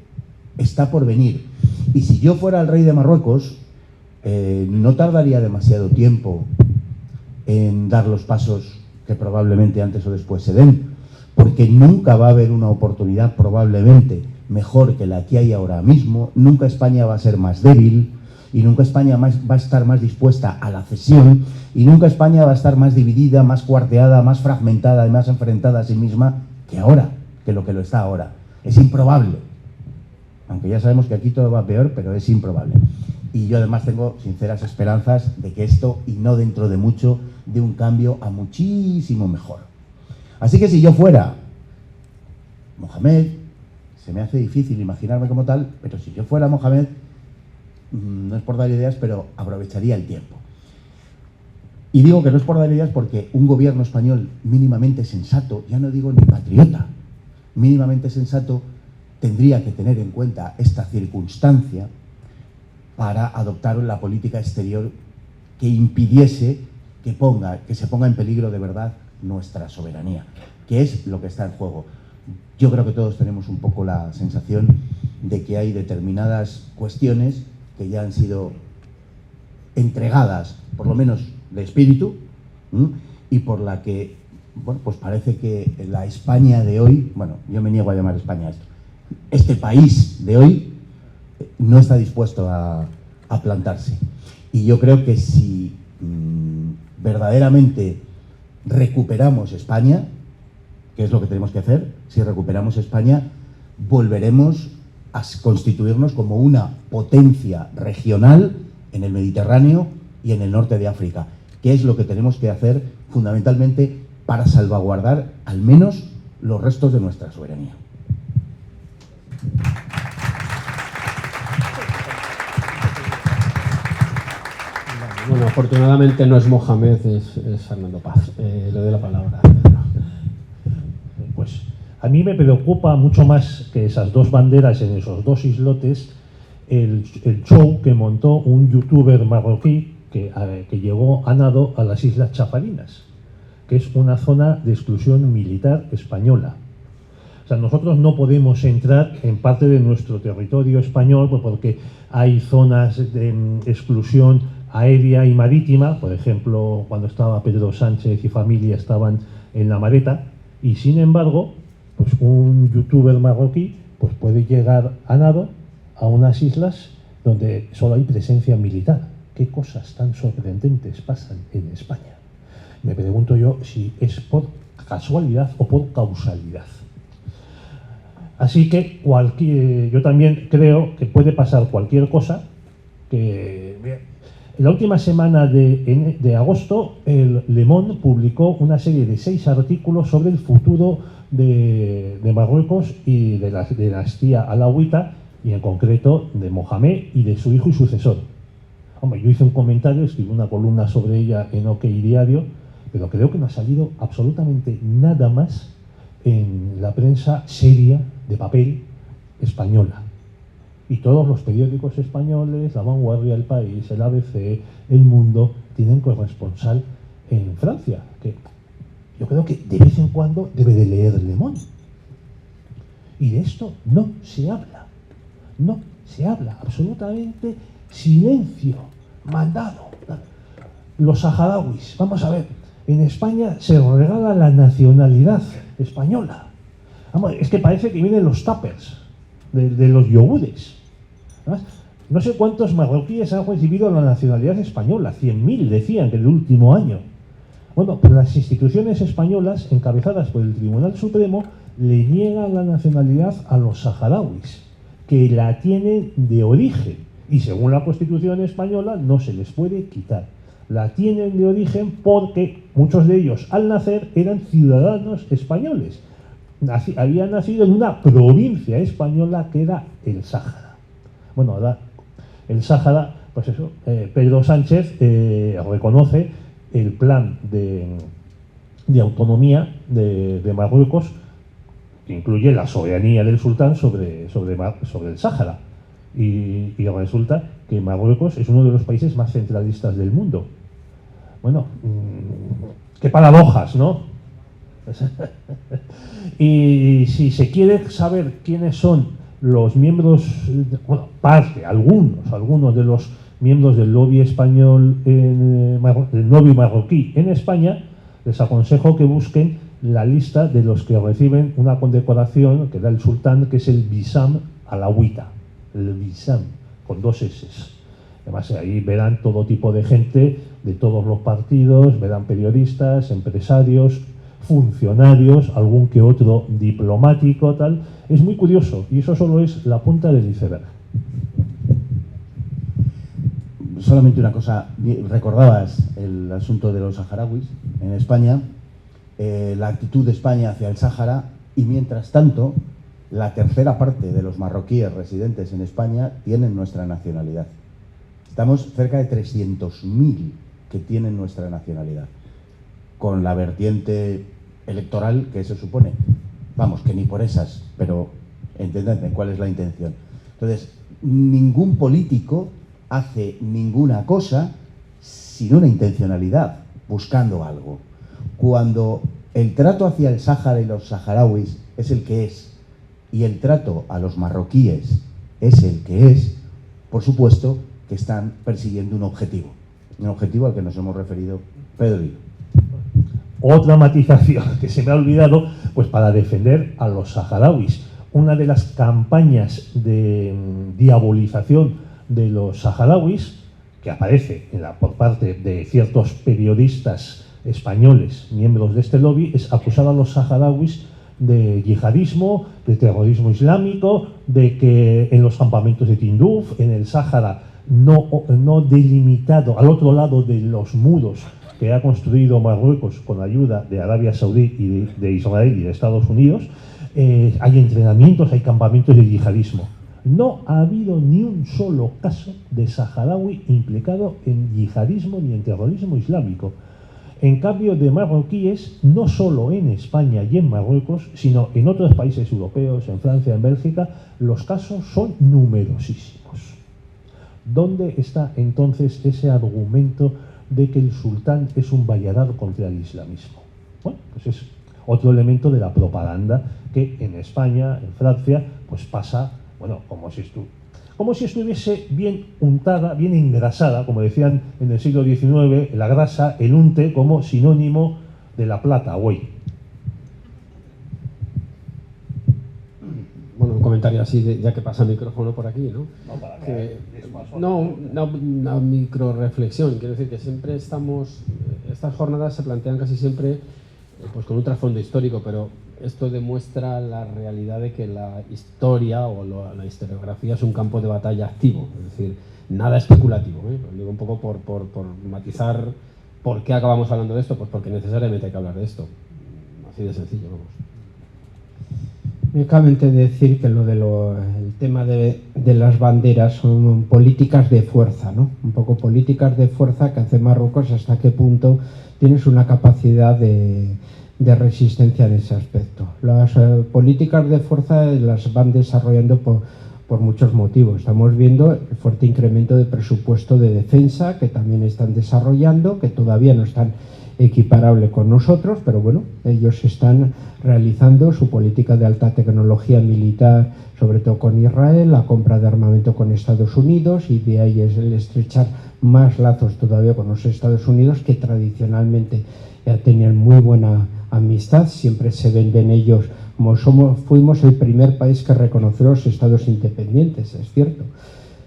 está por venir. Y si yo fuera el rey de Marruecos, no tardaría demasiado tiempo en dar los pasos que probablemente antes o después se den, porque nunca va a haber una oportunidad probablemente mejor que la que hay ahora mismo. Nunca España va a ser más débil y nunca España va a estar más dispuesta a la cesión y nunca España va a estar más dividida, más cuarteada, más fragmentada y más enfrentada a sí misma que ahora, que lo está ahora. Es improbable, aunque ya sabemos que aquí todo va peor, pero es improbable. Y yo además tengo sinceras esperanzas de que esto, y no dentro de mucho, de un cambio a muchísimo mejor. Así que si yo fuera Mohamed, se me hace difícil imaginarme como tal, pero si yo fuera Mohamed, no es por dar ideas, pero aprovecharía el tiempo. Y digo que no es por dar ideas porque un gobierno español mínimamente sensato, ya no digo ni patriota, mínimamente sensato, tendría que tener en cuenta esta circunstancia para adoptar la política exterior que impidiese que se ponga en peligro de verdad nuestra soberanía, que es lo que está en juego. Yo creo que todos tenemos un poco la sensación de que hay determinadas cuestiones que ya han sido entregadas, por lo menos de espíritu, y por la que, bueno, pues parece que la España de hoy, bueno, yo me niego a llamar España esto, este país de hoy no está dispuesto a plantarse. Y yo creo que si verdaderamente recuperamos España, que es lo que tenemos que hacer, si recuperamos España, volveremos a constituirnos como una potencia regional en el Mediterráneo y en el norte de África, que es lo que tenemos que hacer fundamentalmente para salvaguardar al menos los restos de nuestra soberanía. Bueno, afortunadamente no es Mohamed, es Fernando Paz. Le doy la palabra a Pedro. Pues a mí me preocupa mucho más que esas dos banderas en esos dos islotes el show que montó un youtuber marroquí que llegó a nado a las Islas Chafarinas, que es una zona de exclusión militar española. O sea, nosotros no podemos entrar en parte de nuestro territorio español porque hay zonas de exclusión aérea y marítima, por ejemplo, cuando estaba Pedro Sánchez y familia estaban en La Mareta, y sin embargo, pues un youtuber marroquí pues puede llegar a nado a unas islas donde solo hay presencia militar. ¿Qué cosas tan sorprendentes pasan en España? Me pregunto yo si es por casualidad o por causalidad. Así que yo también creo que puede pasar cualquier cosa. En la última semana de agosto, el Le Monde publicó una serie de 6 artículos sobre el futuro de Marruecos y de la dinastía alauita, y en concreto de Mohamed y de su hijo y sucesor. Hombre, yo hice un comentario, escribí una columna sobre ella en OK Diario, pero creo que no ha salido absolutamente nada más en la prensa seria de papel española. Y todos los periódicos españoles, La Vanguardia, El País, el ABC, El Mundo, tienen corresponsal en Francia, que yo creo que de vez en cuando debe de leer Le Monde. Y de esto no se habla. No se habla, absolutamente silencio, mandado. Los saharauis, vamos a ver, en España se regala la nacionalidad española. Vamos, es que parece que vienen los tuppers de los yogures. No sé cuántos marroquíes han recibido la nacionalidad española, 100.000 decían que el último año. Bueno, pero las instituciones españolas, encabezadas por el Tribunal Supremo, le niegan la nacionalidad a los saharauis, que la tienen de origen, y según la Constitución española no se les puede quitar. La tienen de origen porque muchos de ellos al nacer eran ciudadanos españoles. Habían nacido en una provincia española que era el Sáhara. Bueno, el Sáhara, pues eso, Pedro Sánchez reconoce el plan de autonomía de Marruecos, que incluye la soberanía del sultán sobre el Sáhara. Y resulta que Marruecos es uno de los países más centralistas del mundo. Bueno, qué paradojas, ¿no? Y si se quiere saber quiénes son los miembros, bueno, algunos de los miembros del lobby español, del lobby marroquí en España, les aconsejo que busquen la lista de los que reciben una condecoración que da el sultán, que es el Wissam alauita, el Wissam, con 2 S. Además, ahí verán todo tipo de gente de todos los partidos, verán periodistas, empresarios, funcionarios, algún que otro diplomático, tal. Es muy curioso, y eso solo es la punta del iceberg. solamente una cosa, recordabas el asunto de los saharauis en España, la actitud de España hacia el Sáhara, y mientras tanto, la tercera parte de los marroquíes residentes en España tienen nuestra nacionalidad. Estamos cerca de 300.000 que tienen nuestra nacionalidad, con la vertiente electoral que eso supone. Vamos, que ni por esas, pero entendedme cuál es la intención. Entonces, ningún político hace ninguna cosa sin una intencionalidad, buscando algo. Cuando el trato hacia el Sáhara y los saharauis es el que es, y el trato a los marroquíes es el que es, por supuesto que están persiguiendo un objetivo al que nos hemos referido Pedro y yo. Otra matización que se me ha olvidado, pues para defender a los saharauis. Una de las campañas de diabolización de los saharauis, que aparece por parte de ciertos periodistas españoles, miembros de este lobby, es acusar a los saharauis de yihadismo, de terrorismo islámico, de que en los campamentos de Tinduf, en el Sáhara no delimitado, al otro lado de los muros que ha construido Marruecos con ayuda de Arabia Saudí y de Israel y de Estados Unidos, hay entrenamientos, hay campamentos de yihadismo. No ha habido ni un solo caso de saharaui implicado en yihadismo ni en terrorismo islámico. En cambio, de marroquíes, no solo en España y en Marruecos, sino en otros países europeos, en Francia, en Bélgica, los casos son numerosísimos. ¿Dónde está entonces ese argumento de que el sultán es un valladar contra el islamismo? Bueno, pues es otro elemento de la propaganda que en España, en Francia, pues pasa, bueno, como si estuviese bien untada, bien engrasada, como decían en el siglo XIX, la grasa, el unte, como sinónimo de la plata hoy. Bueno, un comentario así, ya que pasa el micrófono por aquí, ¿no? Una micro reflexión. Quiero decir que siempre estas jornadas se plantean casi siempre pues con un trasfondo histórico, pero esto demuestra la realidad de que la historia o la historiografía es un campo de batalla activo, es decir, nada especulativo, ¿eh? Lo digo un poco por matizar por qué acabamos hablando de esto, pues porque necesariamente hay que hablar de esto, así de sencillo, vamos. Únicamente decir que el tema de las banderas son políticas de fuerza, ¿no? Un poco políticas de fuerza que hace Marruecos, hasta qué punto tienes una capacidad de resistencia en ese aspecto. Las políticas de fuerza las van desarrollando por muchos motivos. Estamos viendo el fuerte incremento de presupuesto de defensa que también están desarrollando, que todavía no están equiparable con nosotros, pero bueno, ellos están realizando su política de alta tecnología militar, sobre todo con Israel, la compra de armamento con Estados Unidos, y de ahí es el estrechar más lazos todavía con los Estados Unidos, que tradicionalmente ya tenían muy buena amistad. Siempre se venden ellos como fuimos el primer país que reconoció los estados independientes, es cierto,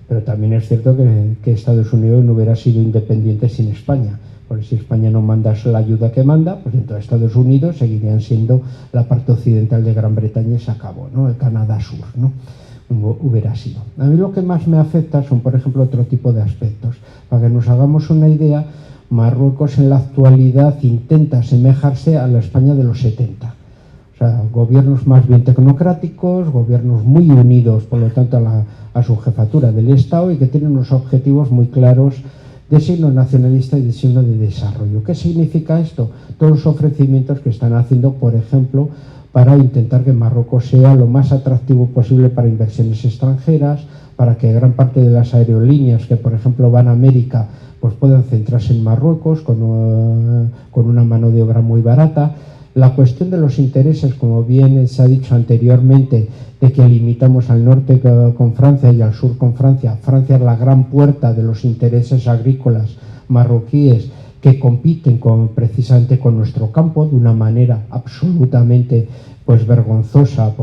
pero también es cierto que Estados Unidos no hubiera sido independiente sin España. Porque si España no manda la ayuda que manda, pues entonces Estados Unidos seguirían siendo la parte occidental de Gran Bretaña y se acabó, ¿no? El Canadá Sur, ¿no? Hubiera sido. A mí lo que más me afecta son, por ejemplo, otro tipo de aspectos. Para que nos hagamos una idea, Marruecos en la actualidad intenta asemejarse a la España de los 70. O sea, gobiernos más bien tecnocráticos, gobiernos muy unidos, por lo tanto, a su jefatura del Estado, y que tienen unos objetivos muy claros de signo nacionalista y de signo de desarrollo. ¿Qué significa esto? Todos los ofrecimientos que están haciendo, por ejemplo, para intentar que Marruecos sea lo más atractivo posible para inversiones extranjeras, para que gran parte de las aerolíneas que, por ejemplo, van a América, pues puedan centrarse en Marruecos con una mano de obra muy barata. La cuestión de los intereses, como bien se ha dicho anteriormente, de que limitamos al norte con Francia y al sur con Francia. Francia es la gran puerta de los intereses agrícolas marroquíes que compiten precisamente con nuestro campo de una manera absolutamente pues vergonzosa.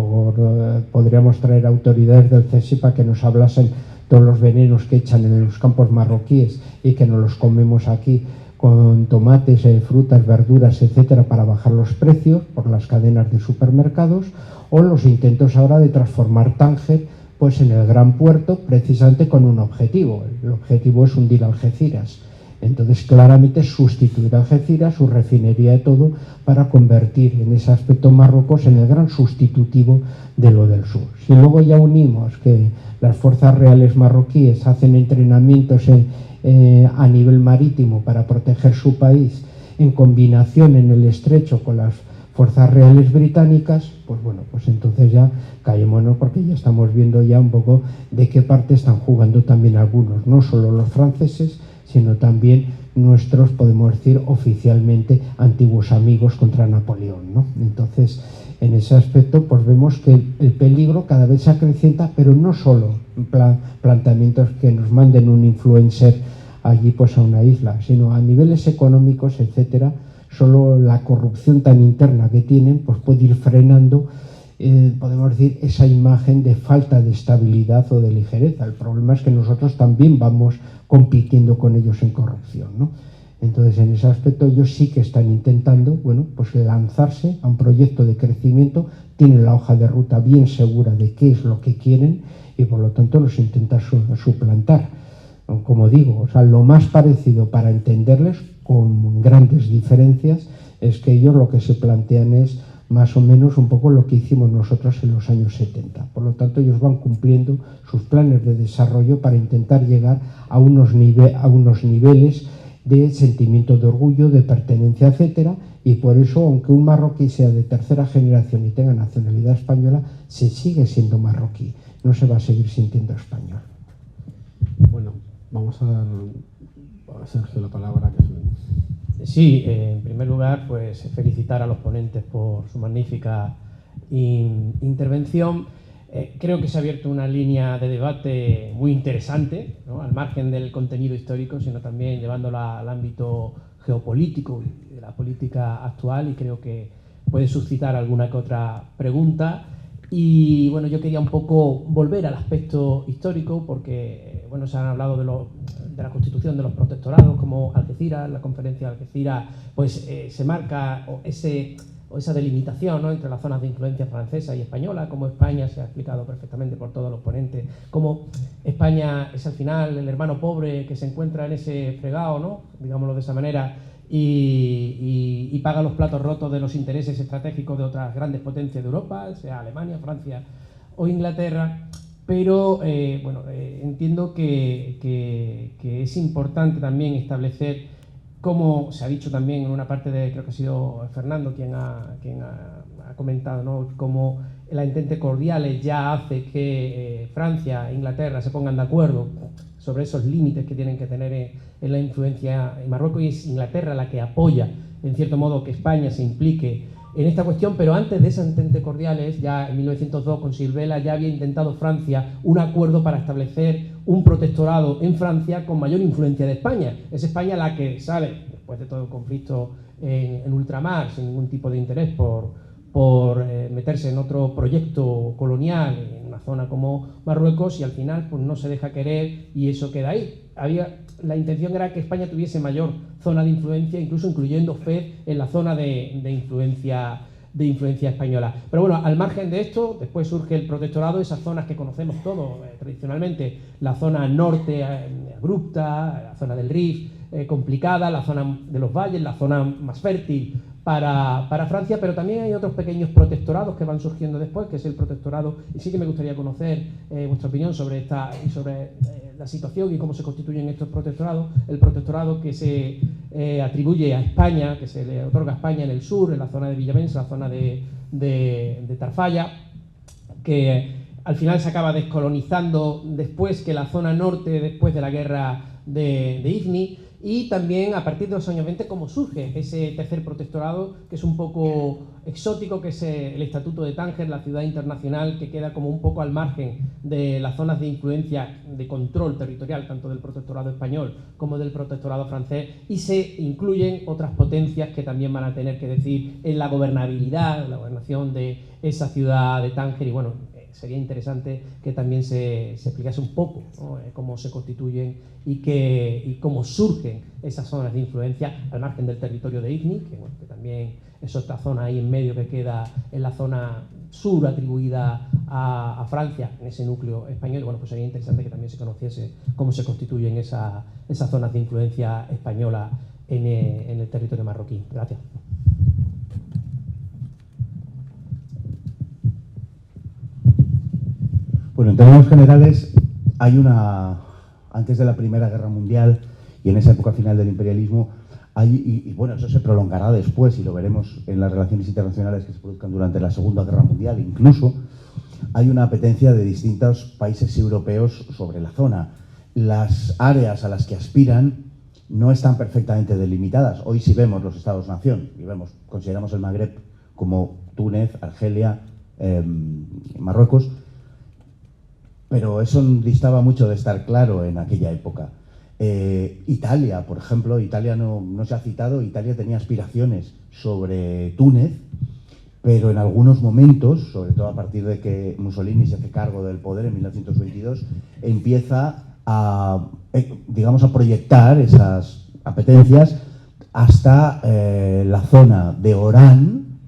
Podríamos traer autoridades del CSI para que nos hablasen todos los venenos que echan en los campos marroquíes y que nos los comemos aquí con tomates, frutas, verduras, etcétera, para bajar los precios por las cadenas de supermercados, o los intentos ahora de transformar Tánger pues en el gran puerto, precisamente con un objetivo. El objetivo es hundir Algeciras. Entonces, claramente sustituir Algeciras, su refinería y todo, para convertir en ese aspecto Marruecos en el gran sustitutivo de lo del sur. Si luego ya unimos que las fuerzas reales marroquíes hacen entrenamientos a nivel marítimo para proteger su país, en combinación en el estrecho con las fuerzas reales británicas, pues bueno, pues entonces ya callémonos, porque ya estamos viendo ya un poco de qué parte están jugando también algunos, no solo los franceses, sino también nuestros, podemos decir, oficialmente antiguos amigos contra Napoleón, ¿no? Entonces, en ese aspecto, pues vemos que el peligro cada vez se acrecienta, pero no solo en planteamientos que nos manden un influencer allí pues a una isla, sino a niveles económicos, etcétera. Solo la corrupción tan interna que tienen pues puede ir frenando, podemos decir, esa imagen de falta de estabilidad o de ligereza. El problema es que nosotros también vamos compitiendo con ellos en corrupción, ¿no? Entonces, en ese aspecto, ellos sí que están intentando, bueno, pues lanzarse a un proyecto de crecimiento, tienen la hoja de ruta bien segura de qué es lo que quieren y, por lo tanto, los intentan suplantar. Como digo, o sea, lo más parecido para entenderles, con grandes diferencias, es que ellos lo que se plantean es más o menos un poco lo que hicimos nosotros en los años 70. Por lo tanto, ellos van cumpliendo sus planes de desarrollo para intentar llegar a unos niveles de sentimiento de orgullo, de pertenencia, etcétera, y por eso, aunque un marroquí sea de tercera generación y tenga nacionalidad española, se sigue siendo marroquí, no se va a seguir sintiendo español. Bueno, vamos a dar a Sergio la palabra. Sí, en primer lugar, pues felicitar a los ponentes por su magnífica intervención. Creo que se ha abierto una línea de debate muy interesante, ¿no? Al margen del contenido histórico, sino también llevándola al ámbito geopolítico y de la política actual, y creo que puede suscitar alguna que otra pregunta. Y bueno, yo quería un poco volver al aspecto histórico, porque bueno, se han hablado de la constitución de los protectorados, como Algeciras, la conferencia de Algeciras, pues se marca esa delimitación, ¿no?, entre las zonas de influencia francesa y española, como España se ha explicado perfectamente por todos los ponentes, como España es al final el hermano pobre que se encuentra en ese fregado, ¿no?, digámoslo de esa manera, y paga los platos rotos de los intereses estratégicos de otras grandes potencias de Europa, sea Alemania, Francia o Inglaterra. Pero entiendo que es importante también establecer, como se ha dicho también en una parte creo que ha sido Fernando quien ha comentado, ¿no?, cómo la entente cordiales ya hace que Francia e Inglaterra se pongan de acuerdo sobre esos límites que tienen que tener en la influencia en Marruecos, y es Inglaterra la que apoya, en cierto modo, que España se implique en esta cuestión. Pero antes de esa entente cordiales, ya en 1902 con Silvela, ya había intentado Francia un acuerdo para establecer un protectorado en Francia con mayor influencia de España. Es España la que sale, después de todo el conflicto en ultramar, sin ningún tipo de interés por meterse en otro proyecto colonial en una zona como Marruecos, y al final pues no se deja querer y eso queda ahí. La intención era que España tuviese mayor zona de influencia, incluso incluyendo Fez en la zona de influencia española. Pero bueno, al margen de esto, después surge el protectorado, esas zonas que conocemos todos tradicionalmente, la zona norte abrupta, la zona del Rif complicada, la zona de los valles, la zona más fértil para Francia, pero también hay otros pequeños protectorados que van surgiendo después, que es el protectorado, y sí que me gustaría conocer vuestra opinión sobre la situación y cómo se constituyen estos protectorados. El protectorado que se atribuye a España, que se le otorga a España en el sur, en la zona de Villavens, la zona de Tarfaya, que al final se acaba descolonizando después que la zona norte, después de la guerra de Ifni. Y también a partir de los años 20 cómo surge ese tercer protectorado, que es un poco exótico, que es el Estatuto de Tánger, la ciudad internacional, que queda como un poco al margen de las zonas de influencia, de control territorial, tanto del protectorado español como del protectorado francés, y se incluyen otras potencias que también van a tener que decir en la gobernabilidad, la gobernación de esa ciudad de Tánger. Y bueno, sería interesante que también se explicase un poco, ¿no?, cómo se constituyen y cómo surgen esas zonas de influencia al margen del territorio de Igni, que, bueno, que también es otra zona ahí en medio que queda en la zona sur atribuida a Francia, en ese núcleo español. Bueno, pues sería interesante que también se conociese cómo se constituyen esas zonas de influencia española en el territorio marroquí. Gracias. Bueno, en términos generales, antes de la Primera Guerra Mundial y en esa época final del imperialismo, bueno, eso se prolongará después y lo veremos en las relaciones internacionales que se produzcan durante la Segunda Guerra Mundial. Incluso hay una apetencia de distintos países europeos sobre la zona. Las áreas a las que aspiran no están perfectamente delimitadas. Hoy sí vemos los estados-nación y consideramos el Magreb como Túnez, Argelia, Marruecos, pero eso distaba mucho de estar claro en aquella época. Italia, por ejemplo, Italia no se ha citado. Italia tenía aspiraciones sobre Túnez, pero en algunos momentos, sobre todo a partir de que Mussolini se hace cargo del poder en 1922, empieza a proyectar esas apetencias hasta la zona de Orán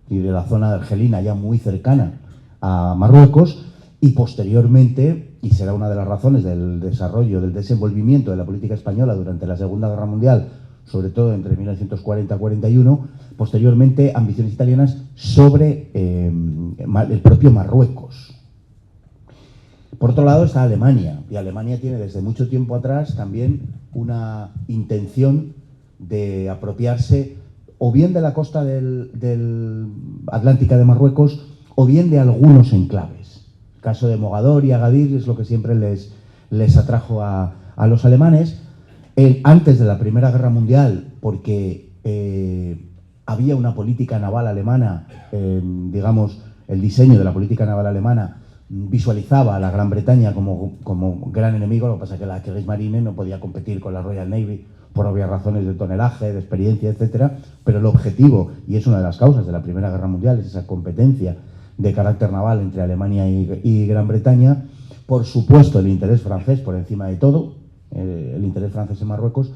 y de la zona de argelina, ya muy cercana a Marruecos, y posteriormente, y será una de las razones del desarrollo, del desenvolvimiento de la política española durante la Segunda Guerra Mundial, sobre todo entre 1940 y 41, posteriormente ambiciones italianas sobre el propio Marruecos. Por otro lado está Alemania, y Alemania tiene desde mucho tiempo atrás también una intención de apropiarse o bien de la costa del Atlántica de Marruecos o bien de algunos enclaves. El caso de Mogador y Agadir es lo que siempre les atrajo a los alemanes. Antes de la Primera Guerra Mundial, porque había una política naval alemana, el diseño de la política naval alemana visualizaba a la Gran Bretaña como gran enemigo. Lo que pasa es que la Kriegsmarine no podía competir con la Royal Navy por obvias razones de tonelaje, de experiencia, etcétera, pero el objetivo, y es una de las causas de la Primera Guerra Mundial, es esa competencia de carácter naval entre Alemania y Gran Bretaña. Por supuesto, el interés francés por encima de todo, el interés francés en Marruecos.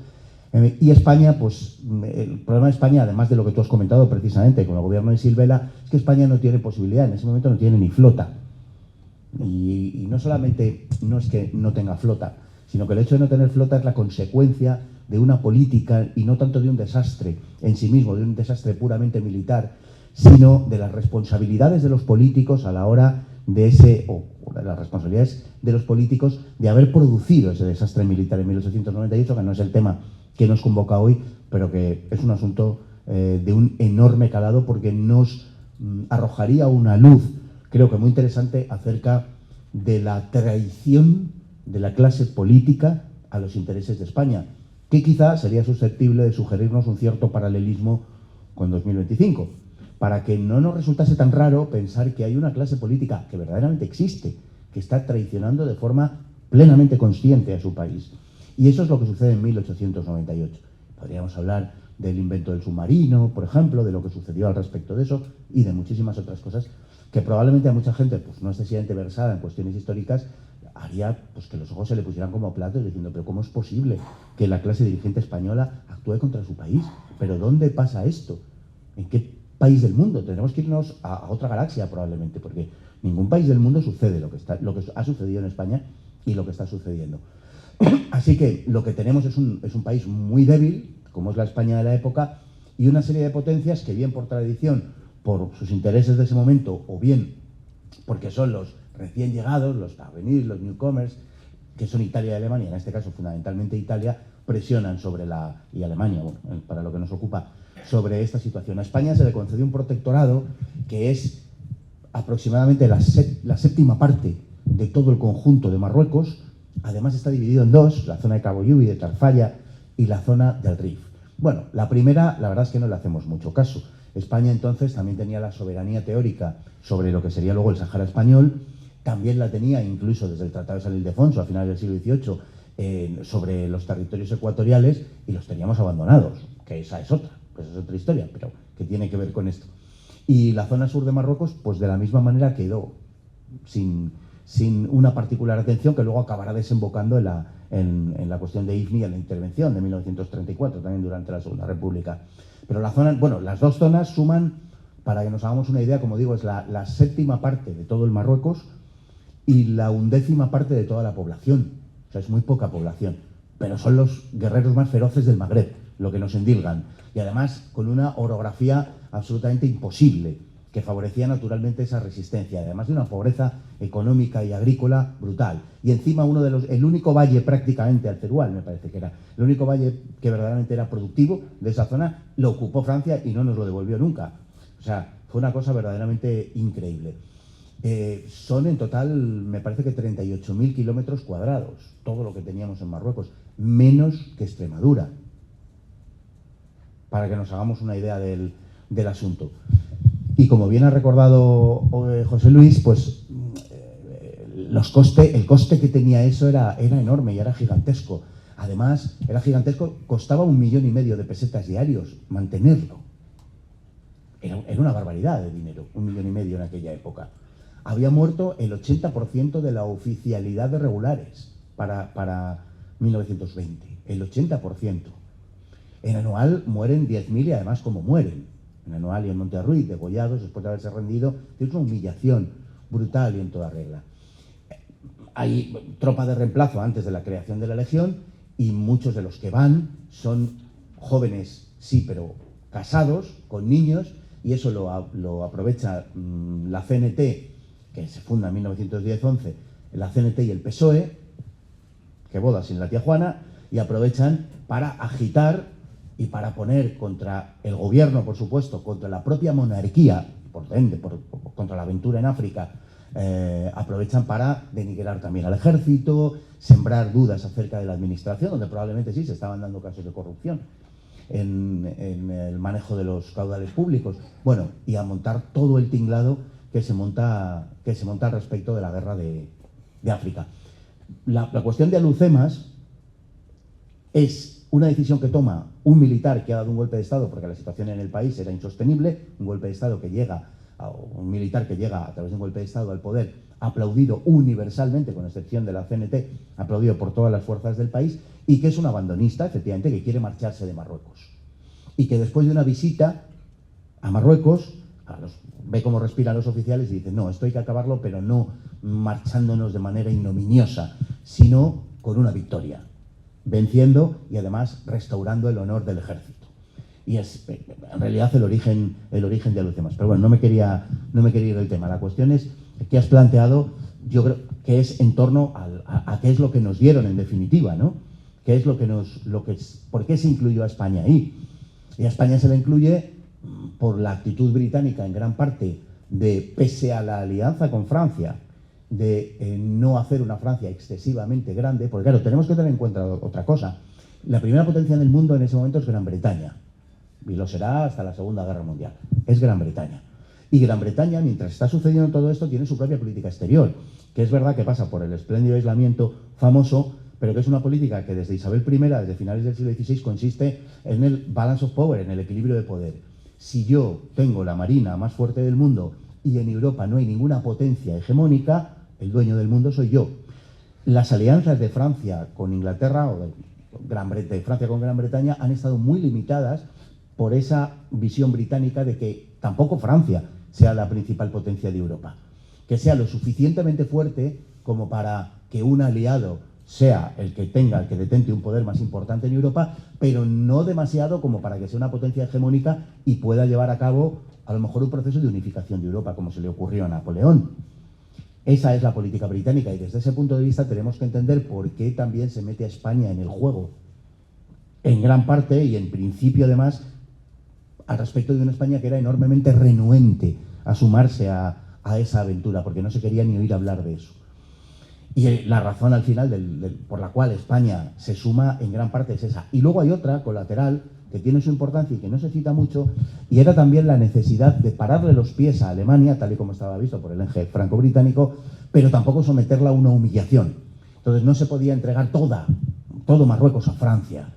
Y España, pues el problema de España, además de lo que tú has comentado precisamente con el gobierno de Silvela, es que España no tiene posibilidad, en ese momento no tiene ni flota. Y no solamente no es que no tenga flota, sino que el hecho de no tener flota es la consecuencia de una política y no tanto de un desastre en sí mismo, de un desastre puramente militar, sino de las responsabilidades de los políticos a la hora de las responsabilidades de los políticos de haber producido ese desastre militar en 1898, que no es el tema que nos convoca hoy, pero que es un asunto de un enorme calado porque nos arrojaría una luz, creo que muy interesante, acerca de la traición de la clase política a los intereses de España, que quizá sería susceptible de sugerirnos un cierto paralelismo con 2025, para que no nos resultase tan raro pensar que hay una clase política que verdaderamente existe, que está traicionando de forma plenamente consciente a su país. Y eso es lo que sucede en 1898. Podríamos hablar del invento del submarino, por ejemplo, de lo que sucedió al respecto de eso y de muchísimas otras cosas que probablemente a mucha gente, pues no excesivamente versada en cuestiones históricas, haría pues que los ojos se le pusieran como platos diciendo, pero ¿cómo es posible que la clase dirigente española actúe contra su país? ¿Pero dónde pasa esto? ¿En qué país del mundo? Tenemos que irnos a otra galaxia probablemente, porque ningún país del mundo sucede lo que ha sucedido en España y lo que está sucediendo. Así que lo que tenemos es un país muy débil, como es la España de la época, y una serie de potencias que bien por tradición, por sus intereses de ese momento, o bien porque son los recién llegados, los avenirs, los newcomers, que son Italia y Alemania, en este caso fundamentalmente Italia, presionan sobre y Alemania, bueno, para lo que nos ocupa, sobre esta situación. A España se le concedió un protectorado que es aproximadamente la séptima parte de todo el conjunto de Marruecos. Además está dividido en dos, la zona de Cabo Yubi, de Tarfaya, y la zona del Rif. Bueno, la primera, la verdad es que no le hacemos mucho caso. España entonces también tenía la soberanía teórica sobre lo que sería luego el Sáhara español, también la tenía incluso desde el Tratado de San Ildefonso a finales del siglo XVIII sobre los territorios ecuatoriales, y los teníamos abandonados, que esa es otra historia, pero que tiene que ver con esto. Y la zona sur de Marruecos, pues de la misma manera quedó sin una particular atención que luego acabará desembocando en la cuestión de IFNI, en la intervención de 1934, también durante la Segunda República. Pero la zona, bueno, las dos zonas suman, para que nos hagamos una idea, como digo, es la séptima parte de todo el Marruecos y la 11ª parte de toda la población. O sea, es muy poca población, pero son los guerreros más feroces del Magreb, lo que nos endilgan. Y además con una orografía absolutamente imposible, que favorecía naturalmente esa resistencia, además de una pobreza económica y agrícola brutal. Y encima el único valle prácticamente, Alterual me parece que era, el único valle que verdaderamente era productivo de esa zona, lo ocupó Francia y no nos lo devolvió nunca. O sea, fue una cosa verdaderamente increíble. Son en total, me parece que 38.000 kilómetros cuadrados, todo lo que teníamos en Marruecos, menos que Extremadura, para que nos hagamos una idea del asunto. Y como bien ha recordado José Luis, pues el coste que tenía eso era enorme y era gigantesco. Además, era gigantesco, costaba 1,5 millones de pesetas diarios mantenerlo. Era una barbaridad de dinero, 1,5 millones en aquella época. Había muerto el 80% de la oficialidad de regulares para 1920, el 80%. En Anual mueren 10.000 y además como mueren. En Anual y en Monterruiz, degollados después de haberse rendido, es una humillación brutal y en toda regla. Hay tropa de reemplazo antes de la creación de la Legión y muchos de los que van son jóvenes, sí, pero casados, con niños, y eso lo aprovecha la CNT, que se funda en 1910-11, la CNT y el PSOE, que boda sin la tía Juana, y aprovechan para agitar y para poner contra el gobierno, por supuesto, contra la propia monarquía, por ende, contra la aventura en África, aprovechan para denigrar también al ejército, sembrar dudas acerca de la administración, donde probablemente sí se estaban dando casos de corrupción en el manejo de los caudales públicos. Bueno, y a montar todo el tinglado que se monta al respecto de la guerra de África. La cuestión de Alhucemas es una decisión que toma un militar que ha dado un golpe de Estado porque la situación en el país era insostenible, un golpe de Estado que llega, un militar que llega a través de un golpe de Estado al poder, aplaudido universalmente, con excepción de la CNT, aplaudido por todas las fuerzas del país, y que es un abandonista, efectivamente, que quiere marcharse de Marruecos. Y que después de una visita a Marruecos, ve cómo respiran los oficiales y dice, no, esto hay que acabarlo, pero no marchándonos de manera ignominiosa, sino con una victoria, venciendo y además restaurando el honor del ejército. Y es en realidad el origen de Alhucemas. Pero bueno, no me quería ir del tema. La cuestión es que has planteado, yo creo que es en torno a qué es lo que nos dieron en definitiva, ¿no? ¿Qué es por qué se incluyó a España ahí? Y a España se le incluye por la actitud británica en gran parte de, pese a la alianza con Francia, de no hacer una Francia excesivamente grande, porque claro, tenemos que tener en cuenta otra cosa. La primera potencia en el mundo en ese momento es Gran Bretaña, y lo será hasta la Segunda Guerra Mundial. Es Gran Bretaña. Y Gran Bretaña, mientras está sucediendo todo esto, tiene su propia política exterior, que es verdad que pasa por el espléndido aislamiento famoso, pero que es una política que desde Isabel I, desde finales del siglo XVI, consiste en el balance of power, en el equilibrio de poder. Si yo tengo la marina más fuerte del mundo y en Europa no hay ninguna potencia hegemónica, el dueño del mundo soy yo. Las alianzas de Francia con Inglaterra, o de Francia con Gran Bretaña, han estado muy limitadas por esa visión británica de que tampoco Francia sea la principal potencia de Europa. Que sea lo suficientemente fuerte como para que un aliado sea el que detente un poder más importante en Europa, pero no demasiado como para que sea una potencia hegemónica y pueda llevar a cabo a lo mejor un proceso de unificación de Europa, como se le ocurrió a Napoleón. Esa es la política británica y desde ese punto de vista tenemos que entender por qué también se mete a España en el juego. En gran parte y en principio además al respecto de una España que era enormemente renuente a sumarse a esa aventura, porque no se quería ni oír hablar de eso. Y la razón al final por la cual España se suma en gran parte es esa. Y luego hay otra colateral que tiene su importancia y que no se cita mucho, y era también la necesidad de pararle los pies a Alemania, tal y como estaba visto por el eje franco-británico, pero tampoco someterla a una humillación. Entonces no se podía entregar todo Marruecos a Francia.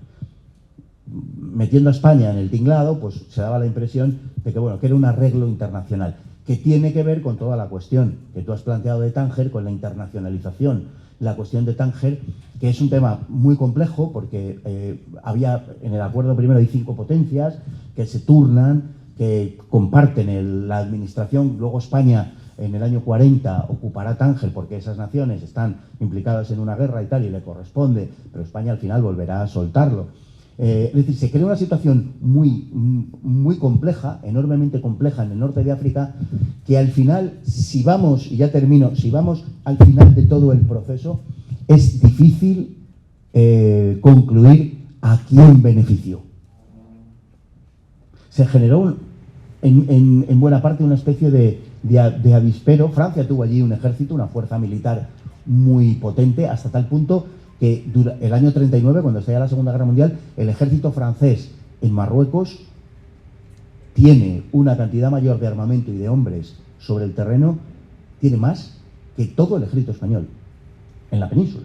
Metiendo a España en el tinglado, pues se daba la impresión de que, bueno, que era un arreglo internacional. que tiene que ver con toda la cuestión que tú has planteado de Tánger, con la internacionalización. La cuestión de Tánger, que es un tema muy complejo, porque en el acuerdo primero hay 5 potencias que se turnan, que comparten la administración. Luego España en el año 40 ocupará Tánger porque esas naciones están implicadas en una guerra y tal, y le corresponde, pero España al final volverá a soltarlo. Es decir, se crea una situación muy compleja, enormemente compleja en el norte de África, que al final, si vamos, y ya termino, si vamos al final de todo el proceso, es difícil concluir a quién benefició. Se generó en buena parte una especie de avispero. Francia tuvo allí un ejército, una fuerza militar muy potente, hasta tal punto que el año 39, cuando estalla la Segunda Guerra Mundial, el ejército francés en Marruecos tiene una cantidad mayor de armamento y de hombres sobre el terreno, tiene más que todo el ejército español en la península.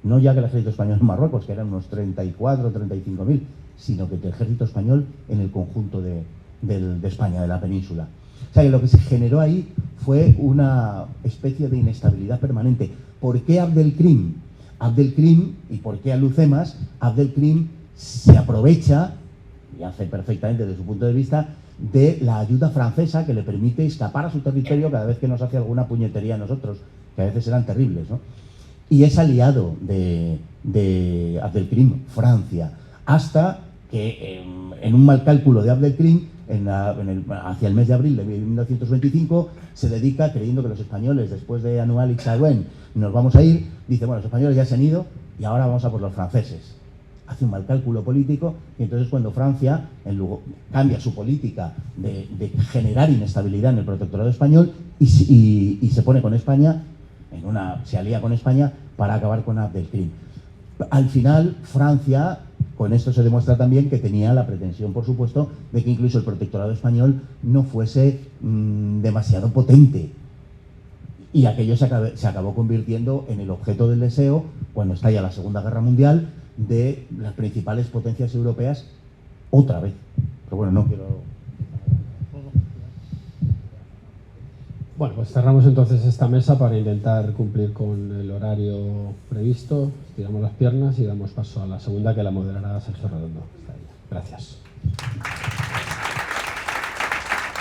No ya que el ejército español en Marruecos, que eran unos 34 o 35.000, sino que el ejército español en el conjunto de España, de la península. O sea, que lo que se generó ahí fue una especie de inestabilidad permanente. ¿Por qué Abdelkrim? ¿Y por qué Alucemas? Abdelkrim se aprovecha, y hace perfectamente desde su punto de vista, de la ayuda francesa que le permite escapar a su territorio cada vez que nos hace alguna puñetería a nosotros, que a veces eran terribles, ¿no? Y es aliado de Abdelkrim, Francia, hasta que en un mal cálculo de Abdelkrim, hacia el mes de abril de 1925, se dedica, creyendo que los españoles, después de Anouilh y Sadoun, nos vamos a ir, dice, bueno, los españoles ya se han ido y ahora vamos a por los franceses. Hace un mal cálculo político, y entonces cuando Francia cambia su política de generar inestabilidad en el protectorado español y se pone con España, se alía con España para acabar con Abdelkrim. Al final, Francia, con esto se demuestra también que tenía la pretensión, por supuesto, de que incluso el protectorado español no fuese demasiado potente. Y aquello se acabó convirtiendo en el objeto del deseo, cuando estalla la Segunda Guerra Mundial, de las principales potencias europeas otra vez. Pero bueno, no quiero... Bueno, pues cerramos entonces esta mesa para intentar cumplir con el horario previsto. Estiramos las piernas y damos paso a la segunda, que la moderará Sergio Redondo. Gracias.